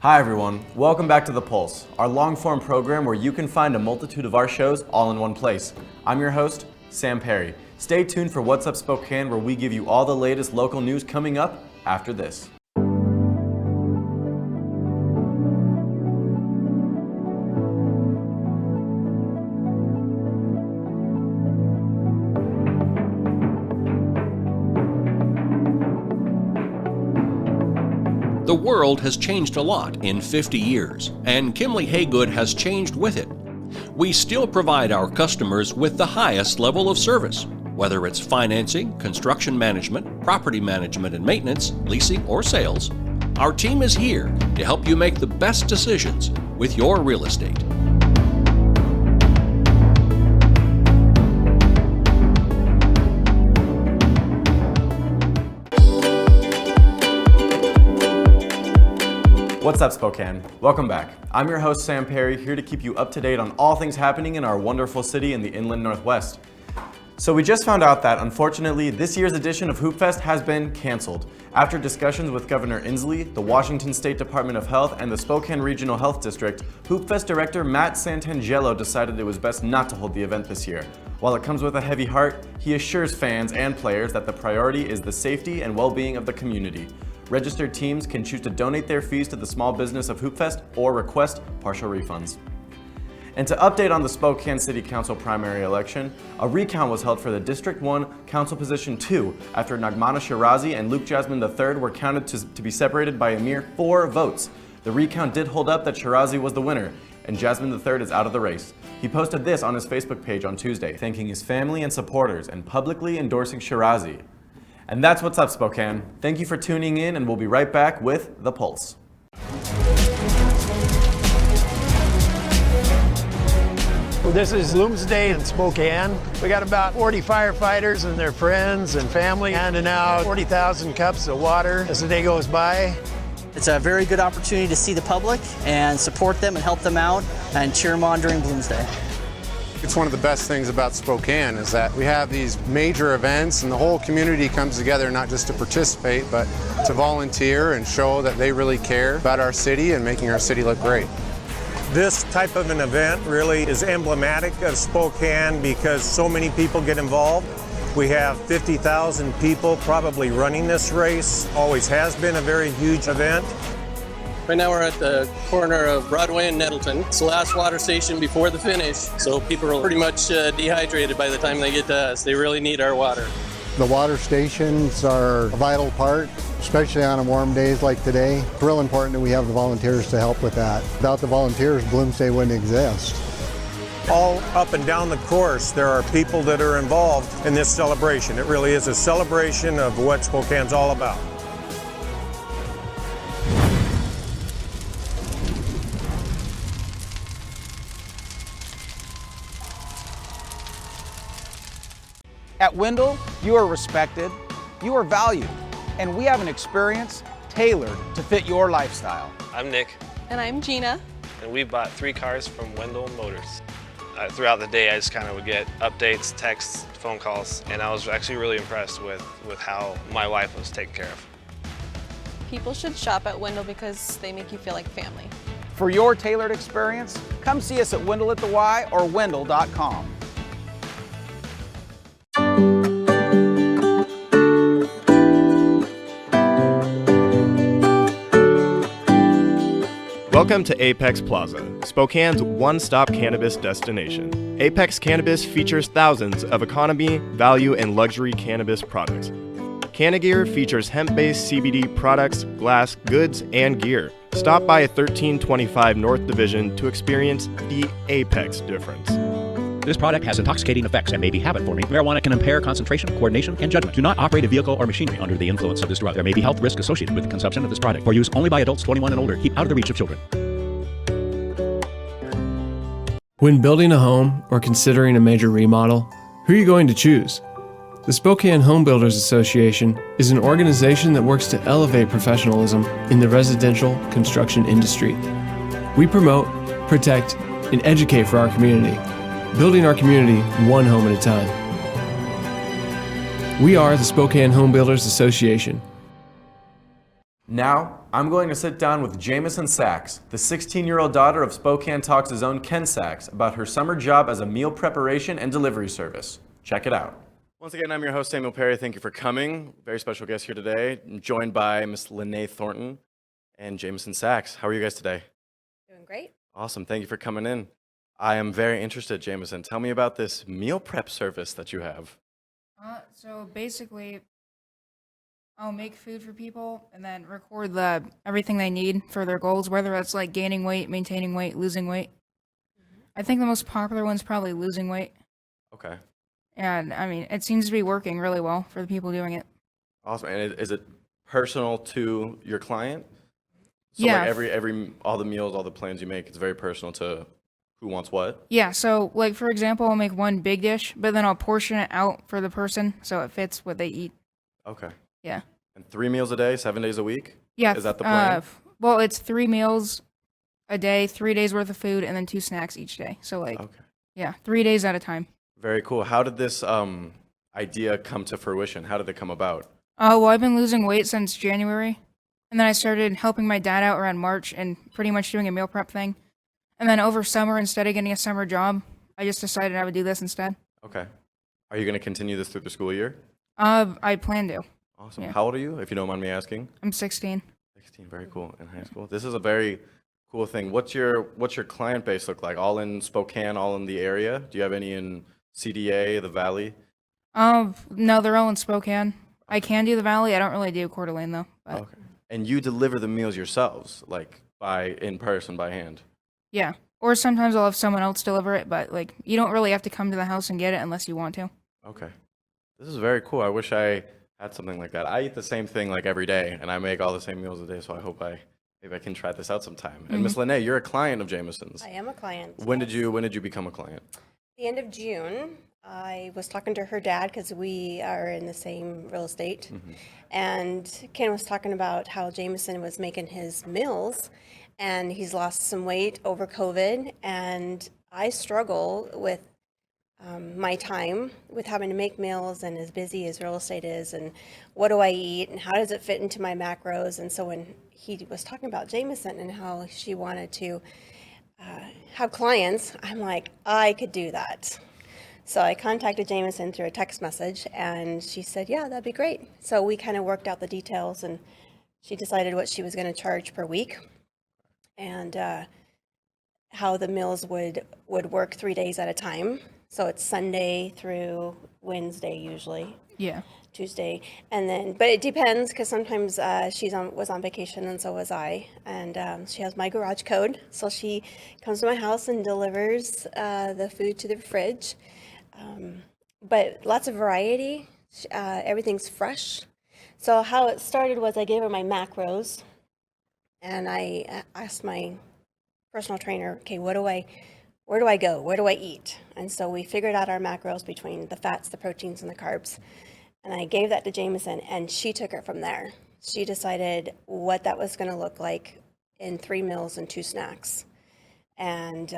Hi everyone, welcome back to The Pulse, our long-form program where you can find a multitude of our shows all in one place. I'm your host, Sam Peri. Stay tuned for What's Up Spokane, where we give you all the latest local news coming up after this. The world has changed a lot in 50 years, and Kimley Haygood has changed with it. We still provide our customers with the highest level of service, whether it's financing, construction management, property management and maintenance, leasing, or sales. Our team is here to help you make the best decisions with your real estate. What's up, Spokane? Welcome back. I'm your host, Sam Peri, here to keep you up to date on all things happening in our wonderful city in the Inland Northwest. So we just found out that, unfortunately, this year's edition of Hoopfest has been canceled. After discussions with Governor Inslee, the Washington State Department of Health, and the Spokane Regional Health District, Hoopfest director Matt Santangelo decided it was best not to hold the event this year. While it comes with a heavy heart, he assures fans and players that the priority is the safety and well-being of the community. Registered teams can choose to donate their fees to the small business of Hoopfest or request partial refunds. And to update on the Spokane City Council primary election, a recount was held for the District 1 Council Position 2 after Nagmana Shirazi and Luke Jasmine III were counted to be separated by a mere 4 votes. The recount did hold up that Shirazi was the winner, and Jasmine III is out of the race. He posted this on his Facebook page on Tuesday, thanking his family and supporters and publicly endorsing Shirazi. And that's What's Up, Spokane. Thank you for tuning in, and we'll be right back with The Pulse. Well, this is Looms Day in Spokane. We got about 40 firefighters and their friends and family handing out 40,000 cups of water as the day goes by. It's a very good opportunity to see the public and support them and help them out and cheer them on during Bloomsday. It's one of the best things about Spokane is that we have these major events and the whole community comes together not just to participate, but to volunteer and show that they really care about our city and making our city look great. This type of an event really is emblematic of Spokane because so many people get involved. We have 50,000 people probably running this race. Always has been a very huge event. Right now we're at the corner of Broadway and Nettleton. It's the last water station before the finish, so people are pretty much dehydrated by the time they get to us. They really need our water. The water stations are a vital part, especially on warm days like today. It's real important that we have the volunteers to help with that. Without the volunteers, Bloomsday wouldn't exist. All up and down the course, there are people that are involved in this celebration. It really is a celebration of what Spokane's all about. At Wendle, you are respected, you are valued, and we have an experience tailored to fit your lifestyle. I'm Nick. And I'm Gina. And we bought 3 cars from Wendle Motors. Throughout the day, I just kind of would get updates, texts, phone calls, and I was actually really impressed with how my wife was taken care of. People should shop at Wendle because they make you feel like family. For your tailored experience, come see us at Wendle at the Y or Wendle.com. Welcome to Apex Plaza, Spokane's one-stop cannabis destination. Apex Cannabis features thousands of economy, value, and luxury cannabis products. Cannagear features hemp-based CBD products, glass, goods, and gear. Stop by 1325 North Division to experience the Apex difference. This product has intoxicating effects and may be habit-forming. Marijuana can impair concentration, coordination, and judgment. Do not operate a vehicle or machinery under the influence of this drug. There may be health risk associated with the consumption of this product. For use only by adults 21 and older. Keep out of the reach of children. When building a home or considering a major remodel, who are you going to choose? The Spokane Home Builders Association is an organization that works to elevate professionalism in the residential construction industry. We promote, protect, and educate for our community, building our community one home at a time. We are the Spokane Home Builders Association. Now, I'm going to sit down with Jamesyn Sachs, the 16-year-old daughter of Spokane Talks' own Ken Sachs, about her summer job as a meal preparation and delivery service. Check it out. Once again, I'm your host, Samuel Peri. Thank you for coming. Very special guest here today. I'm joined by Miss Lenae Thornton and Jamesyn Sachs. How are you guys today? Doing great. Awesome. Thank you for coming in. I am very interested, Jamesyn. Tell me about this meal prep service that you have. So basically, I'll make food for people and then record everything they need for their goals, whether that's like gaining weight, maintaining weight, losing weight. I think the most popular one's probably losing weight. Okay. And I mean, it seems to be working really well for the people doing it. Awesome. And is it personal to your client? So Yeah. like every all the meals, all the plans you make, it's very personal to who wants what? Yeah, so like for example, I'll make one big dish, but then I'll portion it out for the person so it fits what they eat. Okay. Yeah. And 3 meals a day, 7 days a week? Yeah. Is that the plan? Well, it's 3 meals a day, 3 days worth of food, and then 2 snacks each day. So like, yeah, 3 days at a time. Very cool. How did this idea come to fruition? How did it come about? Well, I've been losing weight since January, and then I started helping my dad out around March and pretty much doing a meal prep thing. And then over summer, instead of getting a summer job, I just decided I would do this instead. Okay. Are you going to continue this through the school year? I plan to. Awesome. Yeah. How old are you, if you don't mind me asking? I'm 16. 16, very cool. In high school. This is a very cool thing. What's your client base look like? All in Spokane, all in the area? Do you have any in CDA, the Valley? No, they're all in Spokane. I can do the Valley. I don't really do Coeur d'Alene, though. But. Okay. And you deliver the meals yourselves, like in person, by hand? Yeah. Or sometimes I'll have someone else deliver it, but like you don't really have to come to the house and get it unless you want to. Okay. This is very cool. I wish I had something like that. I eat the same thing like every day, and I make all the same meals a day, so I hope maybe I can try this out sometime. And Miss Lenae, you're a client of Jameson's. I am a client. When did you become a client? The end of June, I was talking to her dad because we are in the same real estate. And Ken was talking about how Jamesyn was making his meals and he's lost some weight over COVID. And I struggle with my time with having to make meals and as busy as real estate is and what do I eat and how does it fit into my macros. And so when he was talking about Jamesyn and how she wanted to have clients, I'm like, I could do that. So I contacted Jamesyn through a text message and she said, yeah, that'd be great. So we kind of worked out the details and she decided what she was going to charge per week and how the meals would work 3 days at a time. So it's Sunday through Wednesday usually. Yeah. Tuesday, and then, but it depends because sometimes was on vacation and so was I, and she has my garage code, so she comes to my house and delivers the food to the fridge. But lots of variety, everything's fresh. So how it started was I gave her my macros, and I asked my personal trainer, okay, where do I go? Where do I eat? And so we figured out our macros between the fats, the proteins, and the carbs. And I gave that to Jamesyn, and she took it from there. She decided what that was going to look like in 3 meals and 2 snacks, and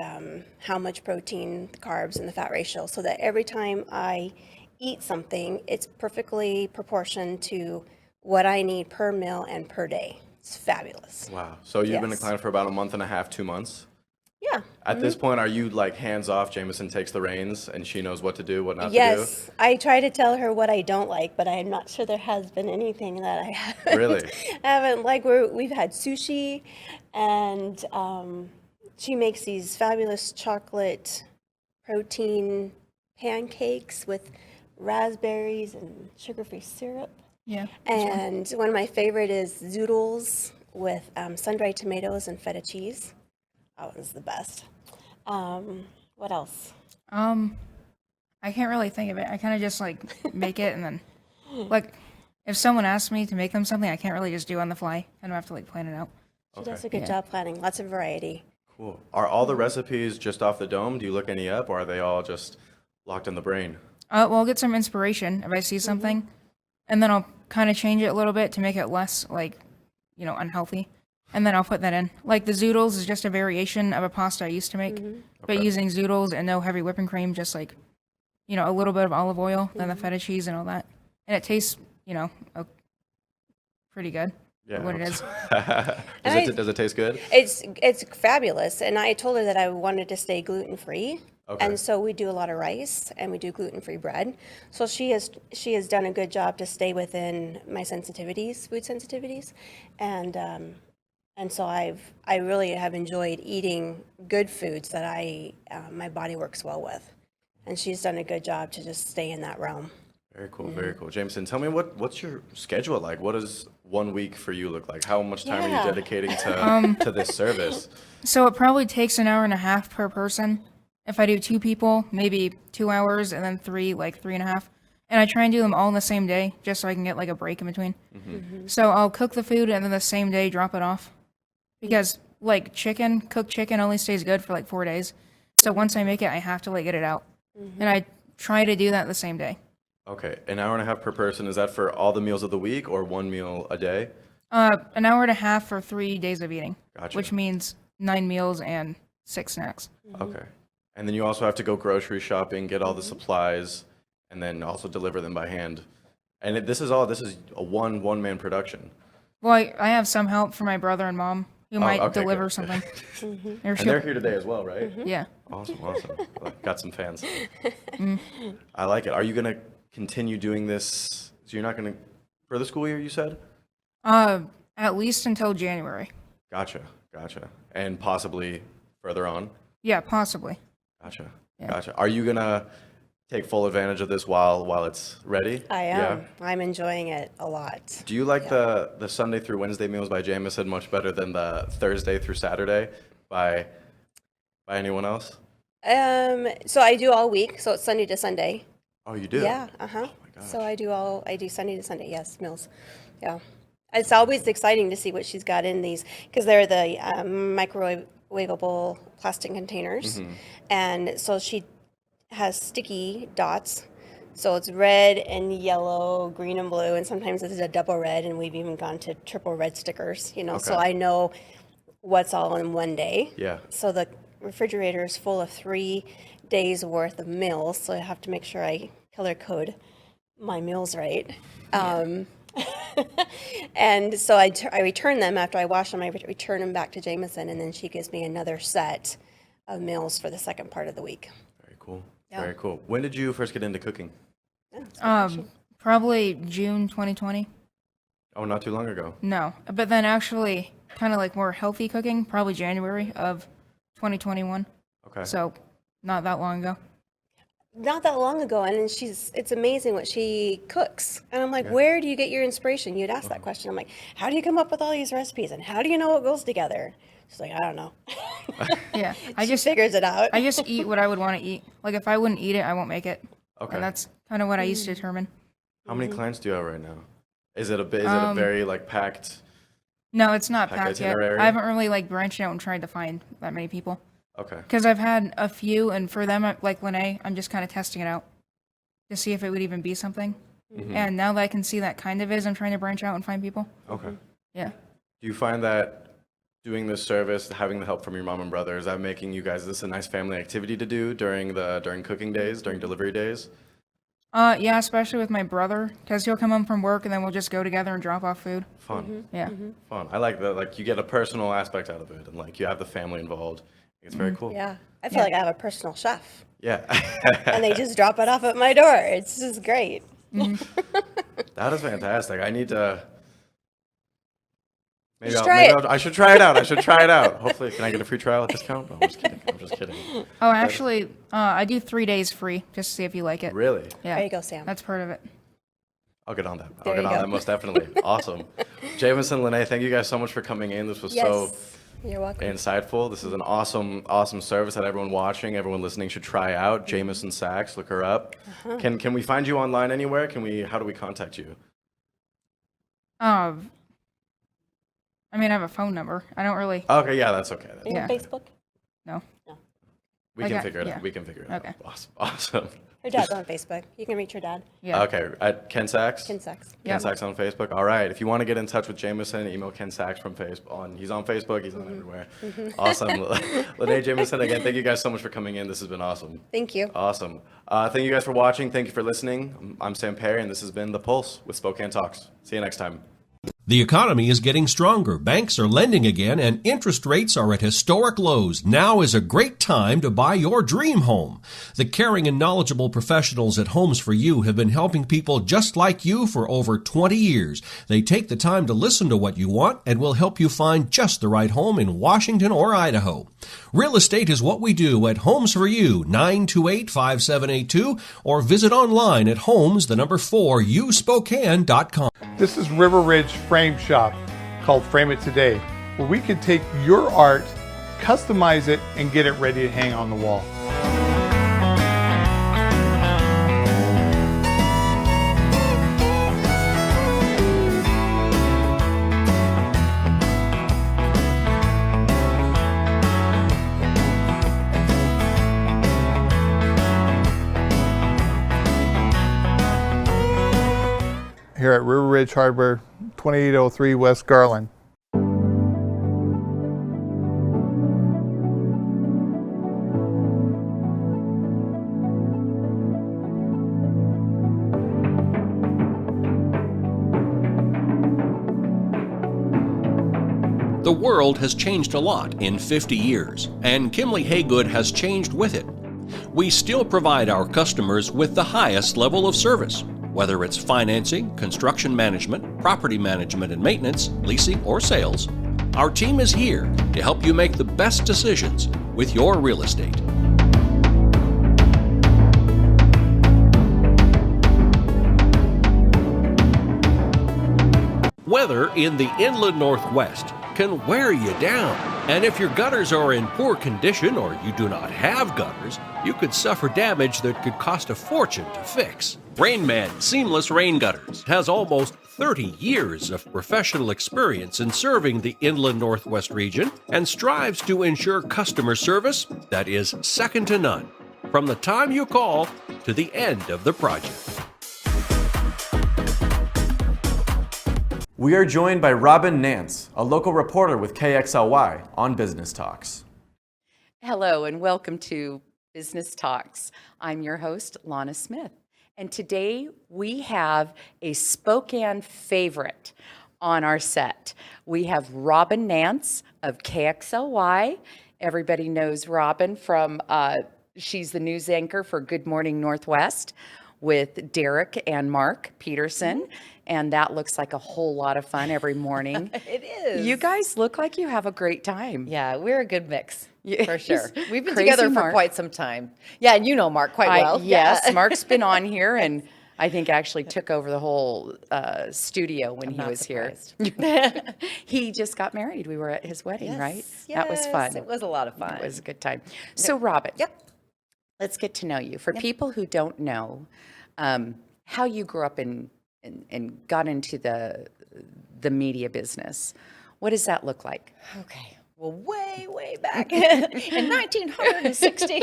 how much protein, the carbs, and the fat ratio, so that every time I eat something, it's perfectly proportioned to what I need per meal and per day. It's fabulous. Wow. So you've been a client for about a month and a half, 2 months? Yeah. At this point, are you like hands off? Jamesyn takes the reins and she knows what to do, what not to do? Yes. I try to tell her what I don't like, but I'm not sure there has been anything that I haven't. Really? haven't like we've had sushi, and she makes these fabulous chocolate protein pancakes with raspberries and sugar-free syrup. Yeah. And one of my favorite is zoodles with sun-dried tomatoes and feta cheese. That one's the best. What else? I can't really think of it. I kind of just like make it and then like if someone asks me to make them something, I can't really just do on the fly. I don't have to like plan it out. She does a good job planning. Lots of variety. Cool. Are all the recipes just off the dome? Do you look any up, or are they all just locked in the brain? Well, I'll get some inspiration if I see something, and then I'll kind of change it a little bit to make it less like, unhealthy. And then I'll put that in. Like the zoodles is just a variation of a pasta I used to make, but using zoodles and no heavy whipping cream, just like, a little bit of olive oil, then the feta cheese and all that. And it tastes, pretty good. what it is. Does it taste good? It's fabulous, and I told her that I wanted to stay gluten-free. Okay. And so we do a lot of rice, and we do gluten-free bread. So she has done a good job to stay within my sensitivities, food sensitivities, and so I really have enjoyed eating good foods that my body works well with, and she's done a good job to just stay in that realm. Very cool, very cool. Jamesyn, tell me what's your schedule like? What does 1 week for you look like? How much time are you dedicating to this service? So it probably takes an hour and a half per person. If I do 2 people, maybe 2 hours, and then 3, like 3.5. And I try and do them all in the same day, just so I can get like a break in between. So I'll cook the food and then the same day drop it off. Because like cooked chicken only stays good for like 4 days. So once I make it, I have to like get it out. And I try to do that the same day. Okay, an hour and a half per person. Is that for all the meals of the week or 1 meal a day? An hour and a half for 3 days of eating. Gotcha. Which means 9 meals and 6 snacks. Okay. And then you also have to go grocery shopping, get all the supplies, and then also deliver them by hand. And this is a one-man production. Well, I have some help from my brother and mom who might deliver good. something. And they're here today as well, right? Yeah. Awesome. Got some fans. I like it. Are you going to continue doing this? So you're not going to, for the school year, you said? At least until January. Gotcha. And possibly further on? Yeah, possibly. Gotcha. Yeah. Gotcha. Are you going to take full advantage of this while it's ready? I am. Yeah. I'm enjoying it a lot. Do you like the Sunday through Wednesday meals by Jamesyn much better than the Thursday through Saturday by anyone else? So I do all week, so it's Sunday to Sunday. Oh, you do? Yeah, Oh my gosh. So I do Sunday to Sunday, yes, meals. Yeah. It's always exciting to see what she's got in these, because they're the microwavable plastic containers. And so she has sticky dots. So it's red and yellow, green and blue, and sometimes it's a double red, and we've even gone to triple red stickers, so I know what's all in one day. Yeah. So the refrigerator is full of 3 days worth of meals, so I have to make sure I color code my meals right. And so I return them after I wash them. I return them back to Jamesyn, and then she gives me another set of meals for the second part of the week. Very cool. Yeah. Very cool. When did you first get into cooking? Probably June 2020. Oh, not too long ago. No, but then actually kind of like more healthy cooking, probably January of 2021. Okay. So not that long ago. Not that long ago, and it's amazing what she cooks. And I'm like, where do you get your inspiration? You'd ask that question. I'm like, how do you come up with all these recipes, and how do you know what goes together? She's like, I don't know. Yeah, She figures it out. I just eat what I would want to eat. Like if I wouldn't eat it, I won't make it. Okay. And that's kind of what I used to determine. How many clients do you have right now? Is it a very like packed? No, it's not packed yet. itinerary? I haven't really like branched out and tried to find that many people. Okay. Because I've had a few, and for them, like Lenae, I'm just kind of testing it out to see if it would even be something. And now that I can see that kind of is, I'm trying to branch out and find people. Okay. Yeah. Do you find that doing this service, having the help from your mom and brother, is that making you guys this a nice family activity to do during cooking days, during delivery days? Yeah, especially with my brother, because he'll come home from work and then we'll just go together and drop off food. Fun. Yeah. Fun. I like that. Like you get a personal aspect out of it, and like you have the family involved. It's very cool. Yeah. I feel like I have a personal chef. Yeah. And they just drop it off at my door. It's just great. That is fantastic. I need to. Maybe I should try it out. Hopefully, can I get a free trial at discount? No, I'm just kidding. Oh, actually, I do 3 days free just to see if you like it. Really? Yeah. There you go, Sam. That's part of it. I'll get on that. There I'll get you on go. that most definitely. Awesome. Jamesyn, Lenae, thank you guys so much for coming in. This was so You're welcome. insightful. This is an awesome service that everyone watching, everyone listening should try out. Jamesyn Sachs, look her up. Can we find you online anywhere? How do we contact you? I mean, I have a phone number. I don't really. Okay, yeah, that's okay. Are you on Facebook? No. We can figure it out. We can figure it out. Okay. Awesome. Her dad's on Facebook. You can reach her dad. Yeah. Okay, at Ken Sachs? Ken Sachs. Ken Sachs on Facebook. All right. If you want to get in touch with Jamesyn, email Ken Sachs from Facebook. He's on Facebook. He's on everywhere. Awesome. Lenae, Jamesyn, again, thank you guys so much for coming in. This has been awesome. Thank you. Awesome. Thank you guys for watching. Thank you for listening. I'm Sam Peri, and this has been The Pulse with Spokane Talks. See you next time. The economy is getting stronger, banks are lending again, and interest rates are at historic lows. Now is a great time to buy your dream home. The caring and knowledgeable professionals at Homes for You have been helping people just like you for over 20 years. They take the time to listen to what you want and will help you find just the right home in Washington or Idaho. Real estate is what we do at Homes for You, 928-5782, or visit online at homes4uspokane.com. This is River Ridge Frame Shop, called Frame It Today, where we can take your art, customize it, and get it ready to hang on the wall. Here at River Ridge Hardware, 2803 West Garland. The world has changed a lot in 50 years, and KXLY Haygood has changed with it. We still provide our customers with the highest level of service, whether it's financing, construction management, property management and maintenance, leasing, or sales. Our team is here to help you make the best decisions with your real estate. Weather in the inland Northwest can wear you down. And if your gutters are in poor condition or you do not have gutters, you could suffer damage that could cost a fortune to fix. Rainman Seamless Rain Gutters has almost 30 years of professional experience in serving the inland Northwest region and strives to ensure customer service that is second to none, from the time you call to the end of the project. We are joined by Robyn Nance, a local reporter with KXLY on Business Talks. Hello and welcome to Business Talks. I'm your host, Lana Smith. And today we have a Spokane favorite on our set. We have Robyn Nance of KXLY. Everybody knows Robyn from, she's the news anchor for Good Morning Northwest with Derek and Mark Peterson. And that looks like a whole lot of fun every morning. It is. You guys look like you have a great time. Yeah, we're a good mix, for sure. We've been Crazy together Mark. for quite some time. Yeah, and you know Mark quite well. Yes, Yeah. Mark's been on here and I think actually took over the whole studio when he was here. He just got married. We were at his wedding, right? That was fun. It was a lot of fun. It was a good time. So Robyn, let's get to know you. For people who don't know how you grew up and got into the media business, what does that look like? Okay. Well, way back in 1960.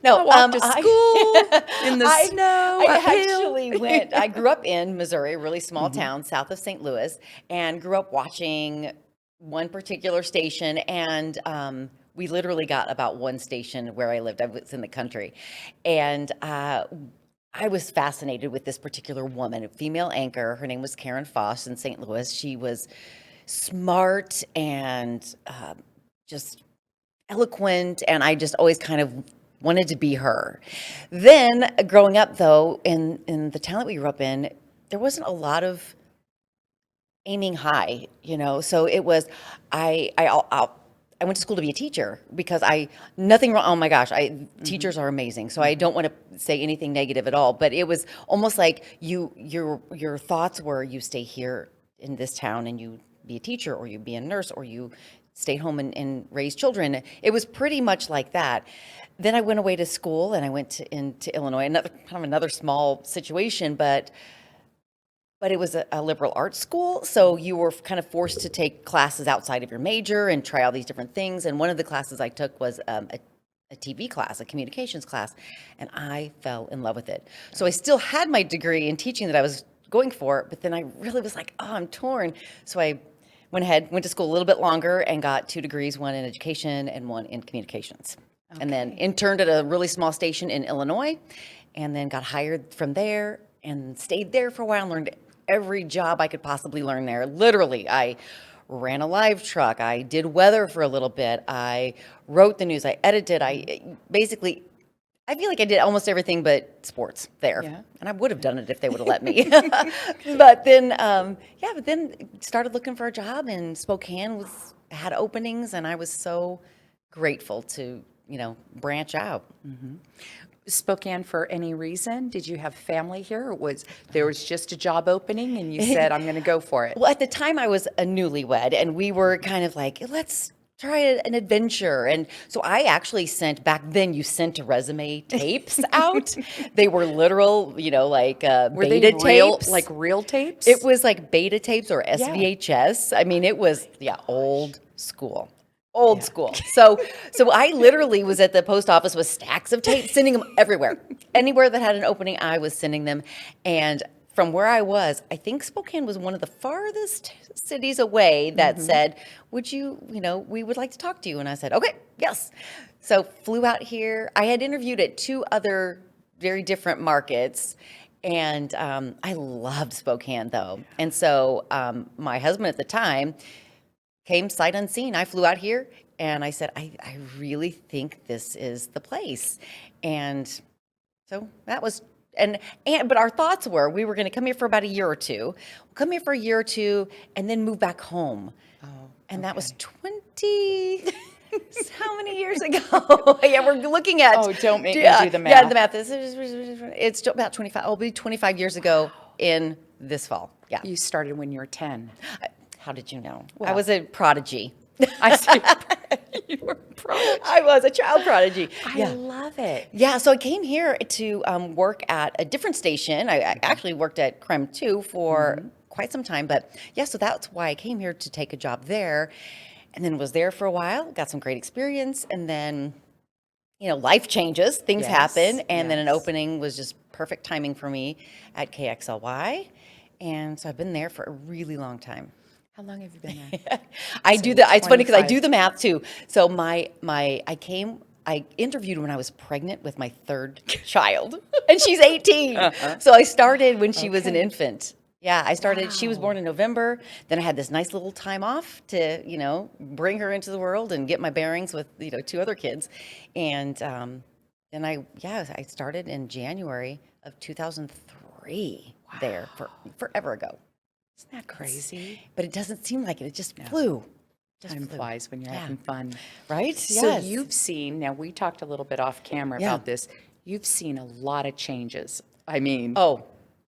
I walked to school in the snow. I grew up in Missouri, a really small town south of St. Louis, and grew up watching one particular station. And we literally got about one station where I lived. I was in the country. And I was fascinated with this particular woman, a female anchor. Her name was Karen Foss in St. Louis. She was smart and just eloquent, and I just always kind of wanted to be her. Then, growing up, though, in the town that we grew up in, there wasn't a lot of aiming high, you know. So it was, I went to school to be a teacher because nothing wrong. Oh my gosh, teachers are amazing. So I don't want to say anything negative at all, but it was almost like your thoughts were you stay here in this town and you be a teacher, or you be a nurse, or you stay home and raise children. It was pretty much like that. Then I went away to school and I went into Illinois, another small situation, but it was a liberal arts school, so you were kind of forced to take classes outside of your major and try all these different things. And one of the classes I took was a TV class, a communications class, and I fell in love with it. So I still had my degree in teaching that I was going for, but then I really was like, oh, I'm torn. So I went to school a little bit longer and got 2 degrees, one in education and one in communications. Okay. And then interned at a really small station in Illinois, and then got hired from there and stayed there for a while and learned every job I could possibly learn there. Literally, I ran a live truck. I did weather for a little bit. I wrote the news. I edited. I feel like I did almost everything but sports there. Yeah. And I would have done it if they would have let me. But then started looking for a job, and Spokane had openings, and I was so grateful to, branch out. Spokane for any reason? Did you have family here, or there was just a job opening and you said, I'm going to go for it? Well, at the time I was a newlywed, and we were kind of like, let's try an adventure. And so I actually back then you sent resume tapes out. They were literal, Were beta they tapes. like real tapes? It was like beta tapes or SVHS. I mean, it was, old school. Old school. So I literally was at the post office with stacks of tapes, sending them everywhere. Anywhere that had an opening, I was sending them. And from where I was, I think Spokane was one of the farthest cities away that said, we would like to talk to you. And I said, okay, yes. So flew out here. I had interviewed at 2 other very different markets. And I loved Spokane, though. And so my husband at the time came sight unseen. I flew out here and I said, I really think this is the place. And so that was, but our thoughts were, we were going to come here for about a year or two, and then move back home. Oh, and that was 20, how many years ago? Yeah, we're looking at. Oh, don't make me do the math. Yeah, the math. It's about 25, it'll be 25 years ago in this fall. Yeah. You started when you were 10. How did you know? Well, I was a prodigy. I see. You were a prodigy. I was a child prodigy. I love it. Yeah, so I came here to work at a different station. I actually worked at Creme 2 for quite some time, but so that's why I came here to take a job there, and then was there for a while, got some great experience, and then, life changes, things happen, and then an opening was just perfect timing for me at KXLY, and so I've been there for a really long time. How long have you been there? It's funny because I do the math too. So I interviewed when I was pregnant with my 3rd child, and she's 18. So I started when she was an infant. Yeah, I started, she was born in November. Then I had this nice little time off to, bring her into the world and get my bearings with, 2 other kids. And then I started in January of 2003 there, forever ago. Isn't that crazy? But it doesn't seem like it. It just flew. Time flies when you're having fun. Right? So Yes. you've seen, now we talked a little bit off camera about this. You've seen a lot of changes. I mean,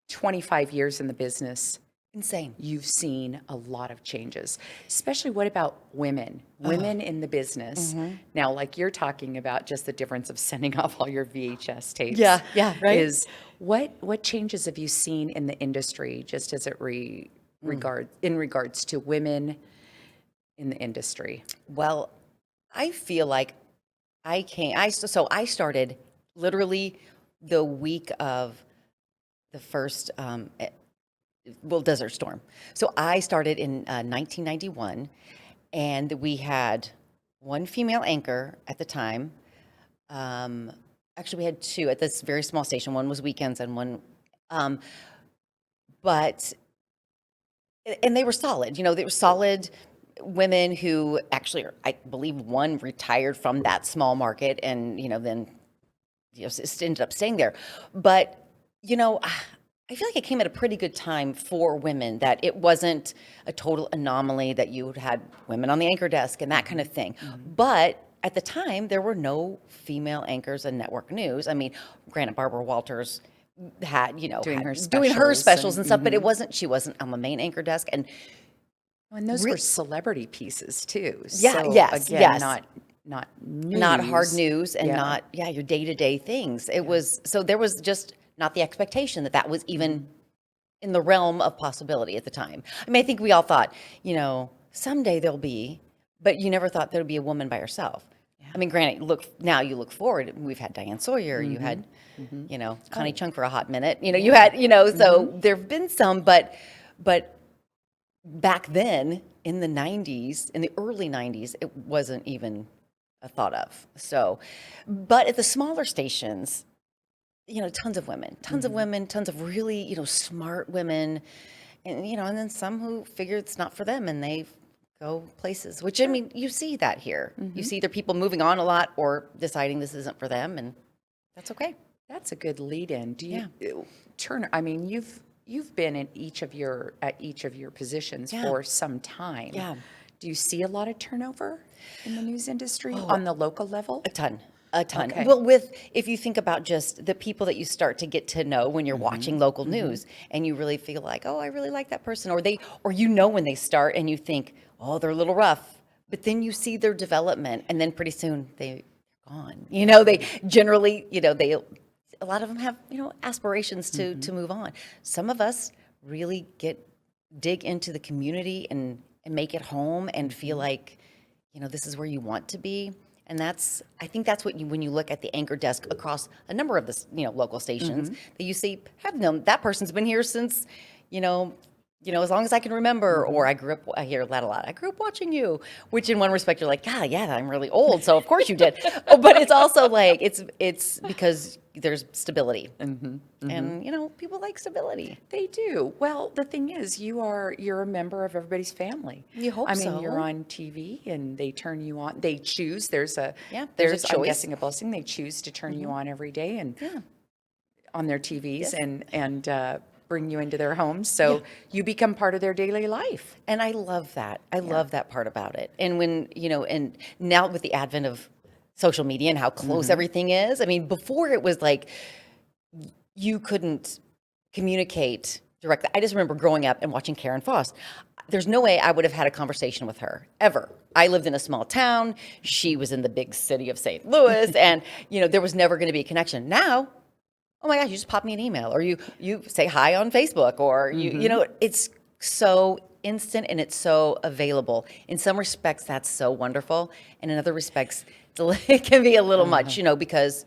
25 years in the business. Insane. You've seen a lot of changes, especially what about women? Women in the business. Now, like you're talking about just the difference of sending off all your VHS tapes. Yeah, right. Is what changes have you seen in the industry just as it in regards to women in the industry? Well, I feel like I started literally the week of the first Desert Storm. So I started in 1991, and we had 1 female anchor at the time. Actually, we had 2 at this very small station. One was weekends and one, and they were solid. They were solid women who actually, I believe, one retired from that small market, and then just ended up staying there. But I feel like it came at a pretty good time for women, that it wasn't a total anomaly that you had women on the anchor desk and that kind of thing. But at the time, there were no female anchors in network news. I mean, granted, Barbara Walters had, doing her specials and stuff, but she wasn't on the main anchor desk. And those were celebrity pieces too. Yeah, so, yes, again, not news. Not hard news and not your day-to-day things. It was, so there was just not the expectation that was even in the realm of possibility at the time. I mean, I think we all thought, someday there'll be, but you never thought there'd be a woman by herself. Yeah. I mean, granted, you look forward, we've had Diane Sawyer, you had, Connie Chung for a hot minute, you had, so there've been some, but back then in the 90s, in the early 90s, it wasn't even a thought of. So, but at the smaller stations, tons of women, tons of really, smart women, and and then some who figure it's not for them and they go places, which I mean, you see that here. You see either people moving on a lot or deciding this isn't for them, and that's okay. That's a good lead-in. Do you, Turner? I mean, you've been at each of your positions for some time. Yeah. Do you see a lot of turnover in the news industry on the local level? A ton. Okay. Well, if you think about just the people that you start to get to know when you're watching local news, and you really feel like, oh, I really like that person, or when they start, and you think, oh, they're a little rough, but then you see their development, and then pretty soon they're gone. They generally, a lot of them have aspirations to move on. Some of us really dig into the community and make it home and feel like this is where you want to be. And I think that's what when you look at the anchor desk across a number of the local stations, that you see have known that person's been here since as long as I can remember, or I hear that a lot. I grew up watching you, which in one respect you're like, God, yeah, I'm really old, so of course you did. But it's also like it's because there's stability, and people like stability. They do. Well, the thing is, you're a member of everybody's family. You hope so. I mean, you're on TV, and they turn you on. They choose. There's a choice. I'm guessing a blessing. They choose to turn you on every day and on their TVs and bring you into their homes, so you become part of their daily life. And I love that. I love that part about it. And when and now with the advent of social media and how close everything is, I mean, before it was like you couldn't communicate directly. I just remember growing up and watching Karen Foss. There's no way I would have had a conversation with her ever. I lived in a small town. She was in the big city of St. Louis, and there was never going to be a connection. Now, oh my gosh, you just pop me an email, or you say hi on Facebook, or it's so instant and it's so available. In some respects, that's so wonderful, and in other respects, it can be a little much, because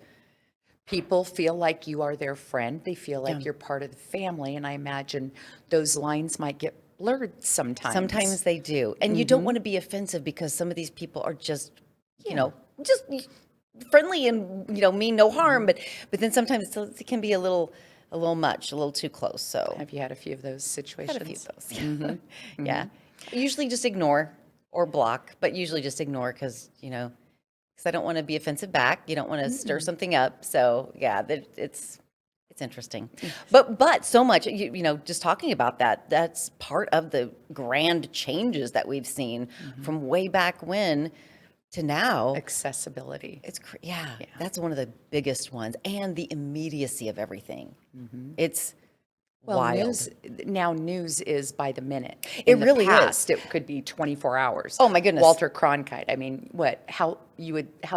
people feel like you are their friend. They feel like you're part of the family, and I imagine those lines might get blurred sometimes. Sometimes they do, and you don't want to be offensive because some of these people are just, just friendly and mean no harm, but then sometimes it can be a little much, a little too close. So have you had a few of those situations? Had a few of those. Yeah. Usually just ignore or block, but usually just ignore because I don't want to be offensive back. You don't want to stir something up. So yeah, it's interesting. But so much, just talking about that's part of the grand changes that we've seen from way back when to now. Accessibility. Yeah, that's one of the biggest ones, and the immediacy of everything. It's wild. News is by the minute. It really is. It could be 24 hours. Oh my goodness. Walter Cronkite. I mean, how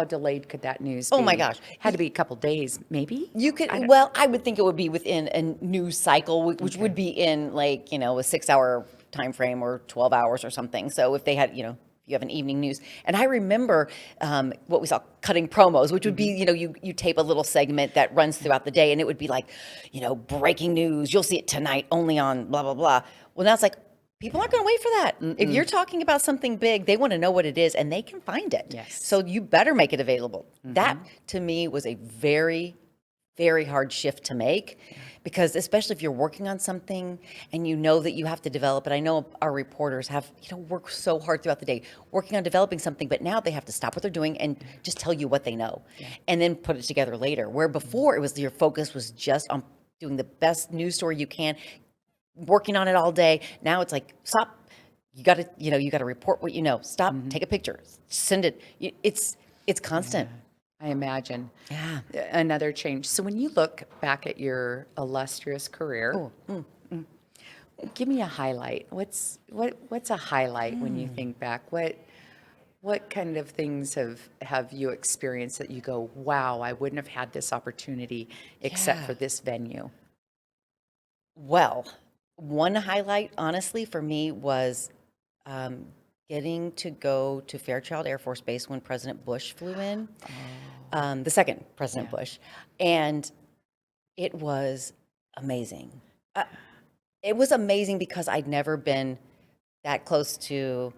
delayed could that news be? Oh my gosh. Had to be a couple days, maybe? You could, I would think it would be within a news cycle, which would be in like, a 6-hour time frame or 12 hours or something. So if they had, you have an evening news. And I remember what we saw, cutting promos, which would be, you tape a little segment that runs throughout the day, and it would be like, breaking news, you'll see it tonight only on blah, blah, blah. Well, now it's like, people aren't going to wait for that. If you're talking about something big, they want to know what it is, and they can find it. Yes. So you better make it available. That, to me, was a very, very hard shift to make. Because especially if you're working on something and you know that you have to develop it. I know our reporters have, worked so hard throughout the day working on developing something, but now they have to stop what they're doing and just tell you what they know and then put it together later. Where before it was your focus was just on doing the best news story you can, working on it all day. Now it's like, stop. You got to report what you know. Stop, take a picture, send it. It's constant. Yeah. I imagine. Yeah. Another change. So when you look back at your illustrious career, give me a highlight. What's a highlight when you think back? What kind of things have you experienced that you go, wow, I wouldn't have had this opportunity except for this venue? Well, one highlight, honestly, for me was getting to go to Fairchild Air Force Base when President Bush flew in, the second President Bush, and it was amazing. It was amazing because I'd never been that close to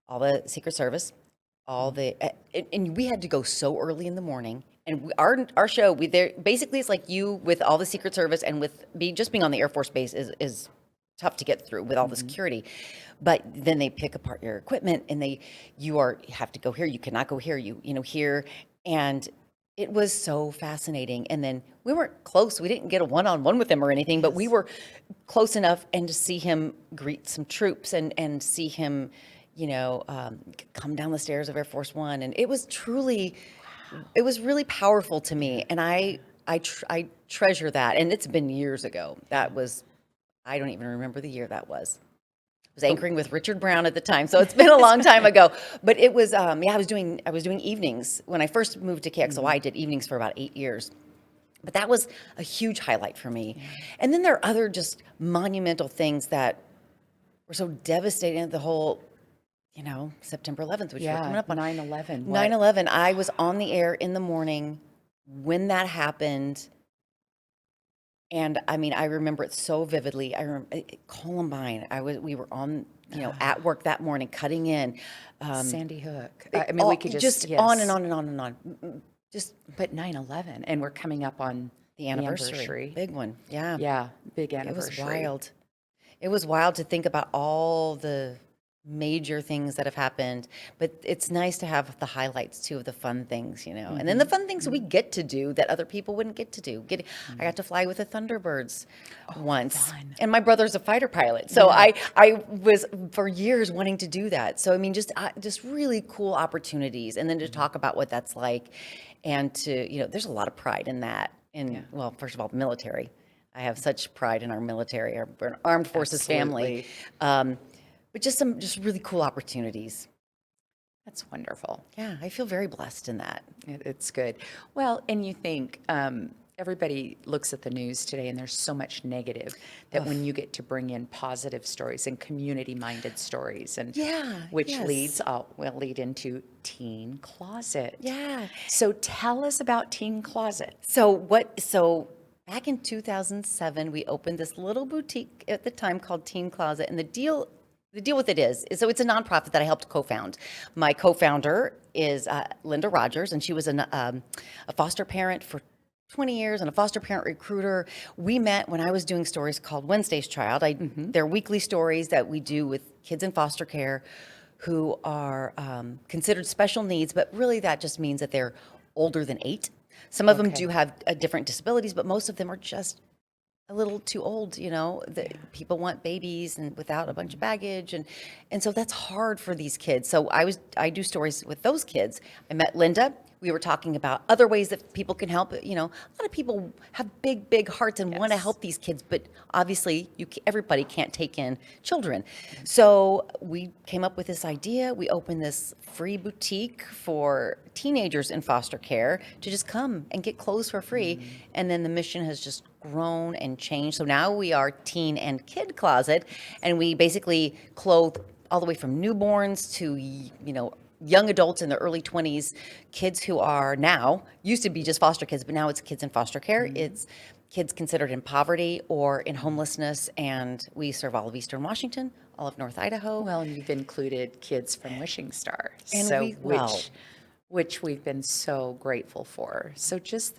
all the Secret Service, and we had to go so early in the morning. And our show, basically it's like you with all the Secret Service and with just being on the Air Force Base is tough to get through with all the security. But then they pick apart your equipment, and you have to go here. You cannot go here. You know, here. And it was so fascinating. And then we weren't close. We didn't get a one-on-one with him or anything, but we were close enough, and to see him greet some troops and see him, you know, come down the stairs of Air Force One. And it was truly, it was really powerful to me. And I treasure that. And it's been years ago. That was, I don't even remember the year that was. I was anchoring with Richard Brown at the time, so it's been a long time ago. But it was, I was doing evenings. When I first moved to KXLY, I did evenings for about 8 years. But that was a huge highlight for me. And then there are other just monumental things that were so devastating. The whole, you know, September 11th, which we're coming up on. 9/11. 9/11. I was on the air in the morning when that happened. And I mean, I remember it so vividly. I remember Columbine. We were on, you know, at work that morning, cutting in. Sandy Hook. I mean, we could just on and on and on and on. But 9/11, and we're coming up on the anniversary. Big one. Yeah. Yeah, big anniversary. It was wild. It was wild to think about all the major things that have happened, but it's nice to have the highlights too of the fun things, you know, and then the fun things we get to do that other people wouldn't get to do. I got to fly with the Thunderbirds once, and my brother's a fighter pilot, so I was for years wanting to do that. So I mean, just really cool opportunities, and then to talk about what that's like, and to, you know, there's a lot of pride in that. Well, first of all, the military. I have such pride in our military, our armed forces family. But just really cool opportunities. That's wonderful. Yeah, I feel very blessed in that. It's good. Well, and you think everybody looks at the news today, and there's so much negative that when you get to bring in positive stories and community-minded stories, and which will lead into Teen Closet. Yeah. So tell us about Teen Closet. So back in 2007, we opened this little boutique at the time called Teen Closet, and the deal with it is so it's a nonprofit that I helped co-found. My co-founder is Linda Rogers, and she was a foster parent for 20 years and a foster parent recruiter. We met when I was doing stories called Wednesday's Child. They're weekly stories that we do with kids in foster care who are considered special needs, but really that just means that they're older than 8. Some of them do have different disabilities, but most of them are just a little too old, you know. People want babies and without a bunch of baggage, and so that's hard for these kids. So I do stories with those kids. I met Linda. We were talking about other ways that people can help. You know, a lot of people have big hearts and want to help these kids, but obviously everybody can't take in children. So we came up with this idea. We opened this free boutique for teenagers in foster care to just come and get clothes for free. And then the mission has just grown and changed. So now we are Teen and Kid Closet, and we basically clothe all the way from newborns to, you know, young adults in their early 20s, kids who are now, used to be just foster kids, but now it's kids in foster care. It's kids considered in poverty or in homelessness, and we serve all of Eastern Washington, all of North Idaho. Well, and you've included kids from Wishing Star, and which we've been so grateful for. So just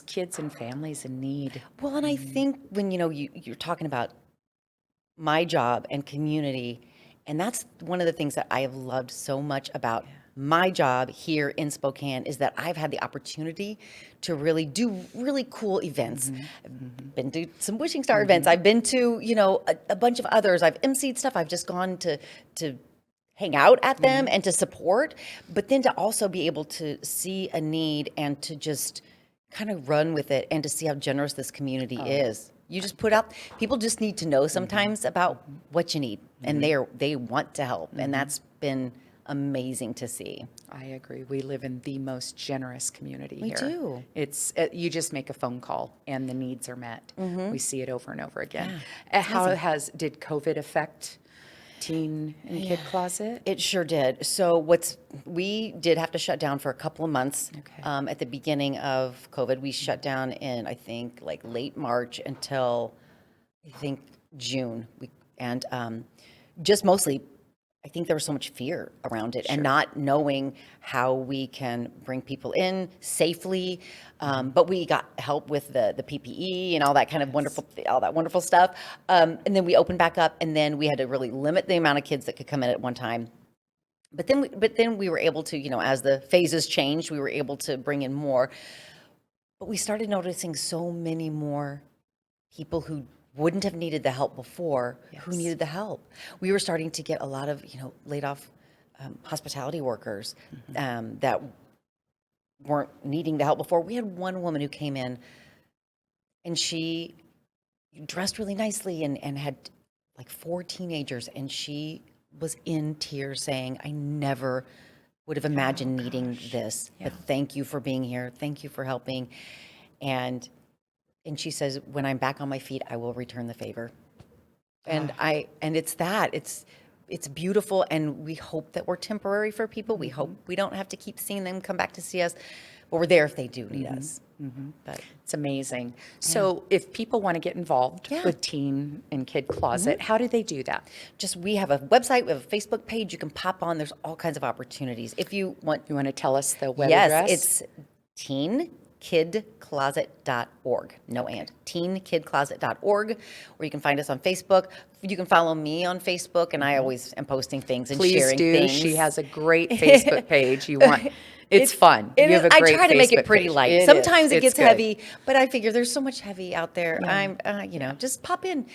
kids and families in need. Well, and I think when, you know, you're talking about my job and community, and that's one of the things that I have loved so much about my job here in Spokane, is that I've had the opportunity to really do really cool events. I've been to some Wishing Star events. I've been to, you know, a bunch of others. I've emceed stuff. I've just gone to hang out at them and to support, but then to also be able to see a need and to just kind of run with it and to see how generous this community is. You just put out, people just need to know sometimes about what you need, and they want to help, and that's been amazing to see. I agree. We live in the most generous community here. We do. It's you just make a phone call and the needs are met. We see it over and over again. Yeah. Did COVID affect Teen and Kid Closet? It sure did. So we did have to shut down for a couple of months. At the beginning of COVID, we shut down in, I think, like late March until I think June. And just mostly I think there was so much fear around it and not knowing how we can bring people in safely. But we got help with the PPE and all that kind of wonderful stuff. And then we opened back up, and then we had to really limit the amount of kids that could come in at one time. But then we were able to, as the phases changed, we were able to bring in more. But we started noticing so many more people who wouldn't have needed the help before, who needed the help. We were starting to get a lot of, laid off hospitality workers that weren't needing the help before. We had one woman who came in, and she dressed really nicely and had like 4 teenagers, and she was in tears saying, I never would have imagined needing this, but thank you for being here. Thank you for helping. And she says, when I'm back on my feet, I will return the favor. And it's beautiful. And we hope that we're temporary for people. We hope we don't have to keep seeing them come back to see us, but we're there if they do need us. But it's amazing. So if people want to get involved with Teen and Kid Closet, how do they do that? We have a website, we have a Facebook page. You can pop on. There's all kinds of opportunities. If you want to tell us the web address? Yes, it's teenkidcloset.org. No and. teenkidcloset.org, or you can find us on Facebook. You can follow me on Facebook, and I always am posting things and sharing things. She has a great Facebook page. It's fun. You have a great I try to make it pretty Facebook light. page. Sometimes it It's gets good. heavy, but I figure there's so much heavy out there. I'm, just pop in.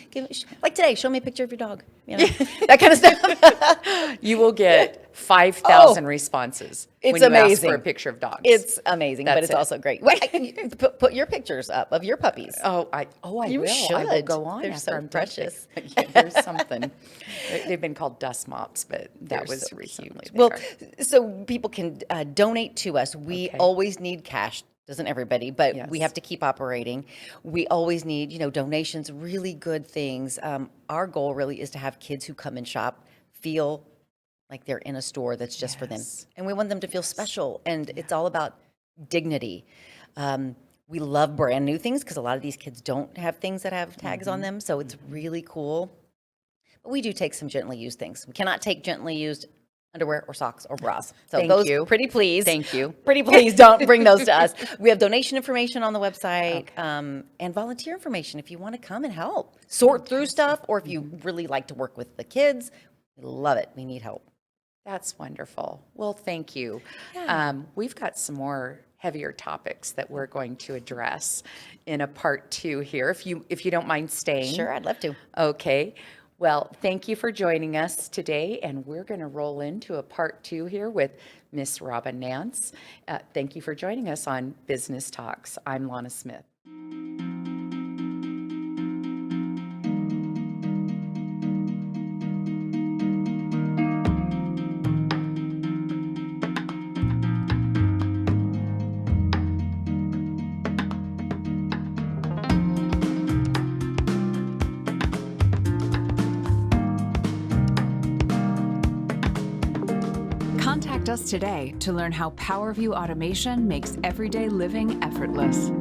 Like today, show me a picture of your dog. That kind of stuff. You will get 5,000 responses. It's when you amazing. ask for a picture of dogs. It's amazing, but it's also great. Put your pictures up of your puppies. I You will. should. I will go on. They're after so I'm done. precious. There's something. They've been called dust mops, but that was so recently. cute. Well, so people can donate to us. We always need cash. Doesn't everybody? But we have to keep operating. We always need, donations, really good things. Our goal really is to have kids who come and shop feel like they're in a store that's just for them. And we want them to feel special. And it's all about dignity. We love brand new things because a lot of these kids don't have things that have tags on them. So it's really cool. But we do take some gently used things. We cannot take gently used underwear or socks or bras. So Thank those, you. pretty please. Thank you. Pretty please don't bring those to us. We have donation information on the website and volunteer information if you want to come and help. Sort through stuff, or if you really like to work with the kids. We love it. We need help. That's wonderful. Well, thank you. We've got some more heavier topics that we're going to address in a part 2 here, if you don't mind staying. Sure, I'd love to. Okay. Well, thank you for joining us today, and we're going to roll into a part 2 here with Miss Robyn Nance. Thank you for joining us on Business Talks. I'm Lana Smith. Contact us today to learn how PowerView automation makes everyday living effortless.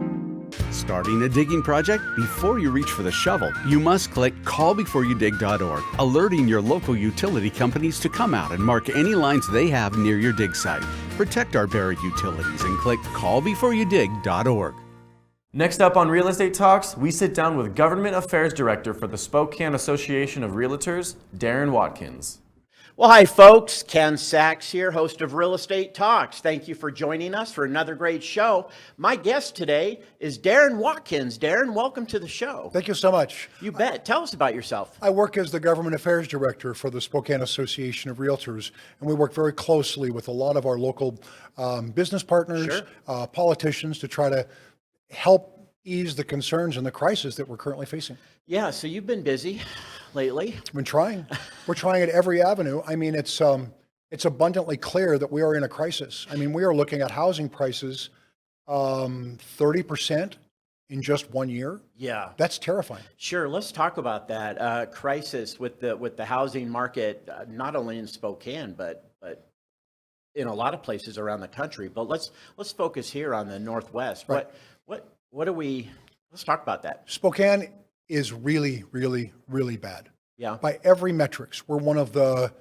Starting a digging project? Before you reach for the shovel, you must click callbeforeyoudig.org, alerting your local utility companies to come out and mark any lines they have near your dig site. Protect our buried utilities and click callbeforeyoudig.org. Next up on Real Estate Talks, we sit down with Government Affairs Director for the Spokane Association of Realtors, Darin Watkins. Well, hi folks, Ken Sachs here, host of Real Estate Talks. Thank you for joining us for another great show. My guest today is Darin Watkins. Darin, welcome to the show. Thank you so much. You bet. Tell us about yourself. I work as the Government Affairs Director for the Spokane Association of Realtors, and we work very closely with a lot of our local business partners, politicians, to try to help ease the concerns and the crisis that we're currently facing. Yeah, so you've been busy lately. I've been trying. We're trying at every avenue. I mean, it's abundantly clear that we are in a crisis. I mean, we are looking at housing prices 30% in just 1 year. Yeah. That's terrifying. Sure, let's talk about that crisis with the housing market, not only in Spokane, but in a lot of places around the country. But let's focus here on the Northwest. Right. Let's talk about that. Spokane is really, really, really bad. Yeah. By every metrics, we're one of the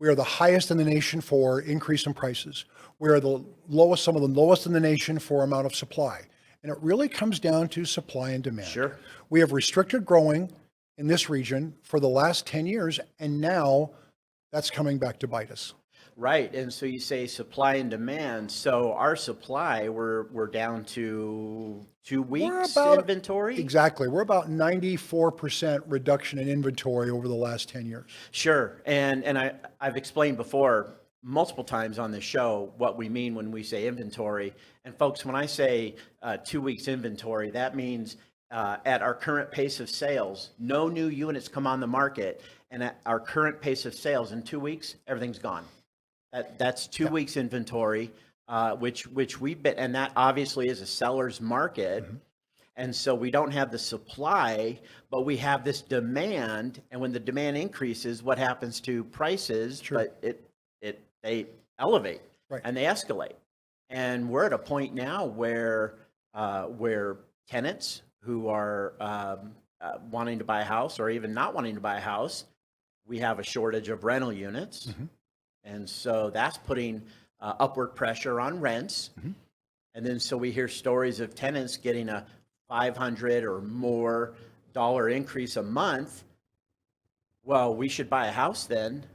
We are the highest in the nation for increase in prices. We are the lowest, some of the lowest in the nation for amount of supply. And it really comes down to supply and demand. Sure. We have restricted growing in this region for the last 10 years, and now that's coming back to bite us. Right, and so you say supply and demand. So our supply, we're down to 2 weeks inventory? Exactly. We're about 94% reduction in inventory over the last 10 years. Sure, and I've explained before multiple times on this show what we mean when we say inventory. And folks, when I say 2 weeks inventory, that means at our current pace of sales, no new units come on the market, and at our current pace of sales in 2 weeks, everything's gone. That's 2 weeks inventory, which we've been, and that obviously is a seller's market. Mm-hmm. And so we don't have the supply, but we have this demand. And when the demand increases, what happens to prices? Sure. But they elevate, right, and they escalate. And we're at a point now where tenants who are wanting to buy a house or even not wanting to buy a house, we have a shortage of rental units. Mm-hmm. And so that's putting upward pressure on rents. Mm-hmm. And then so we hear stories of tenants getting a $500 or more increase a month. Well, we should buy a house then.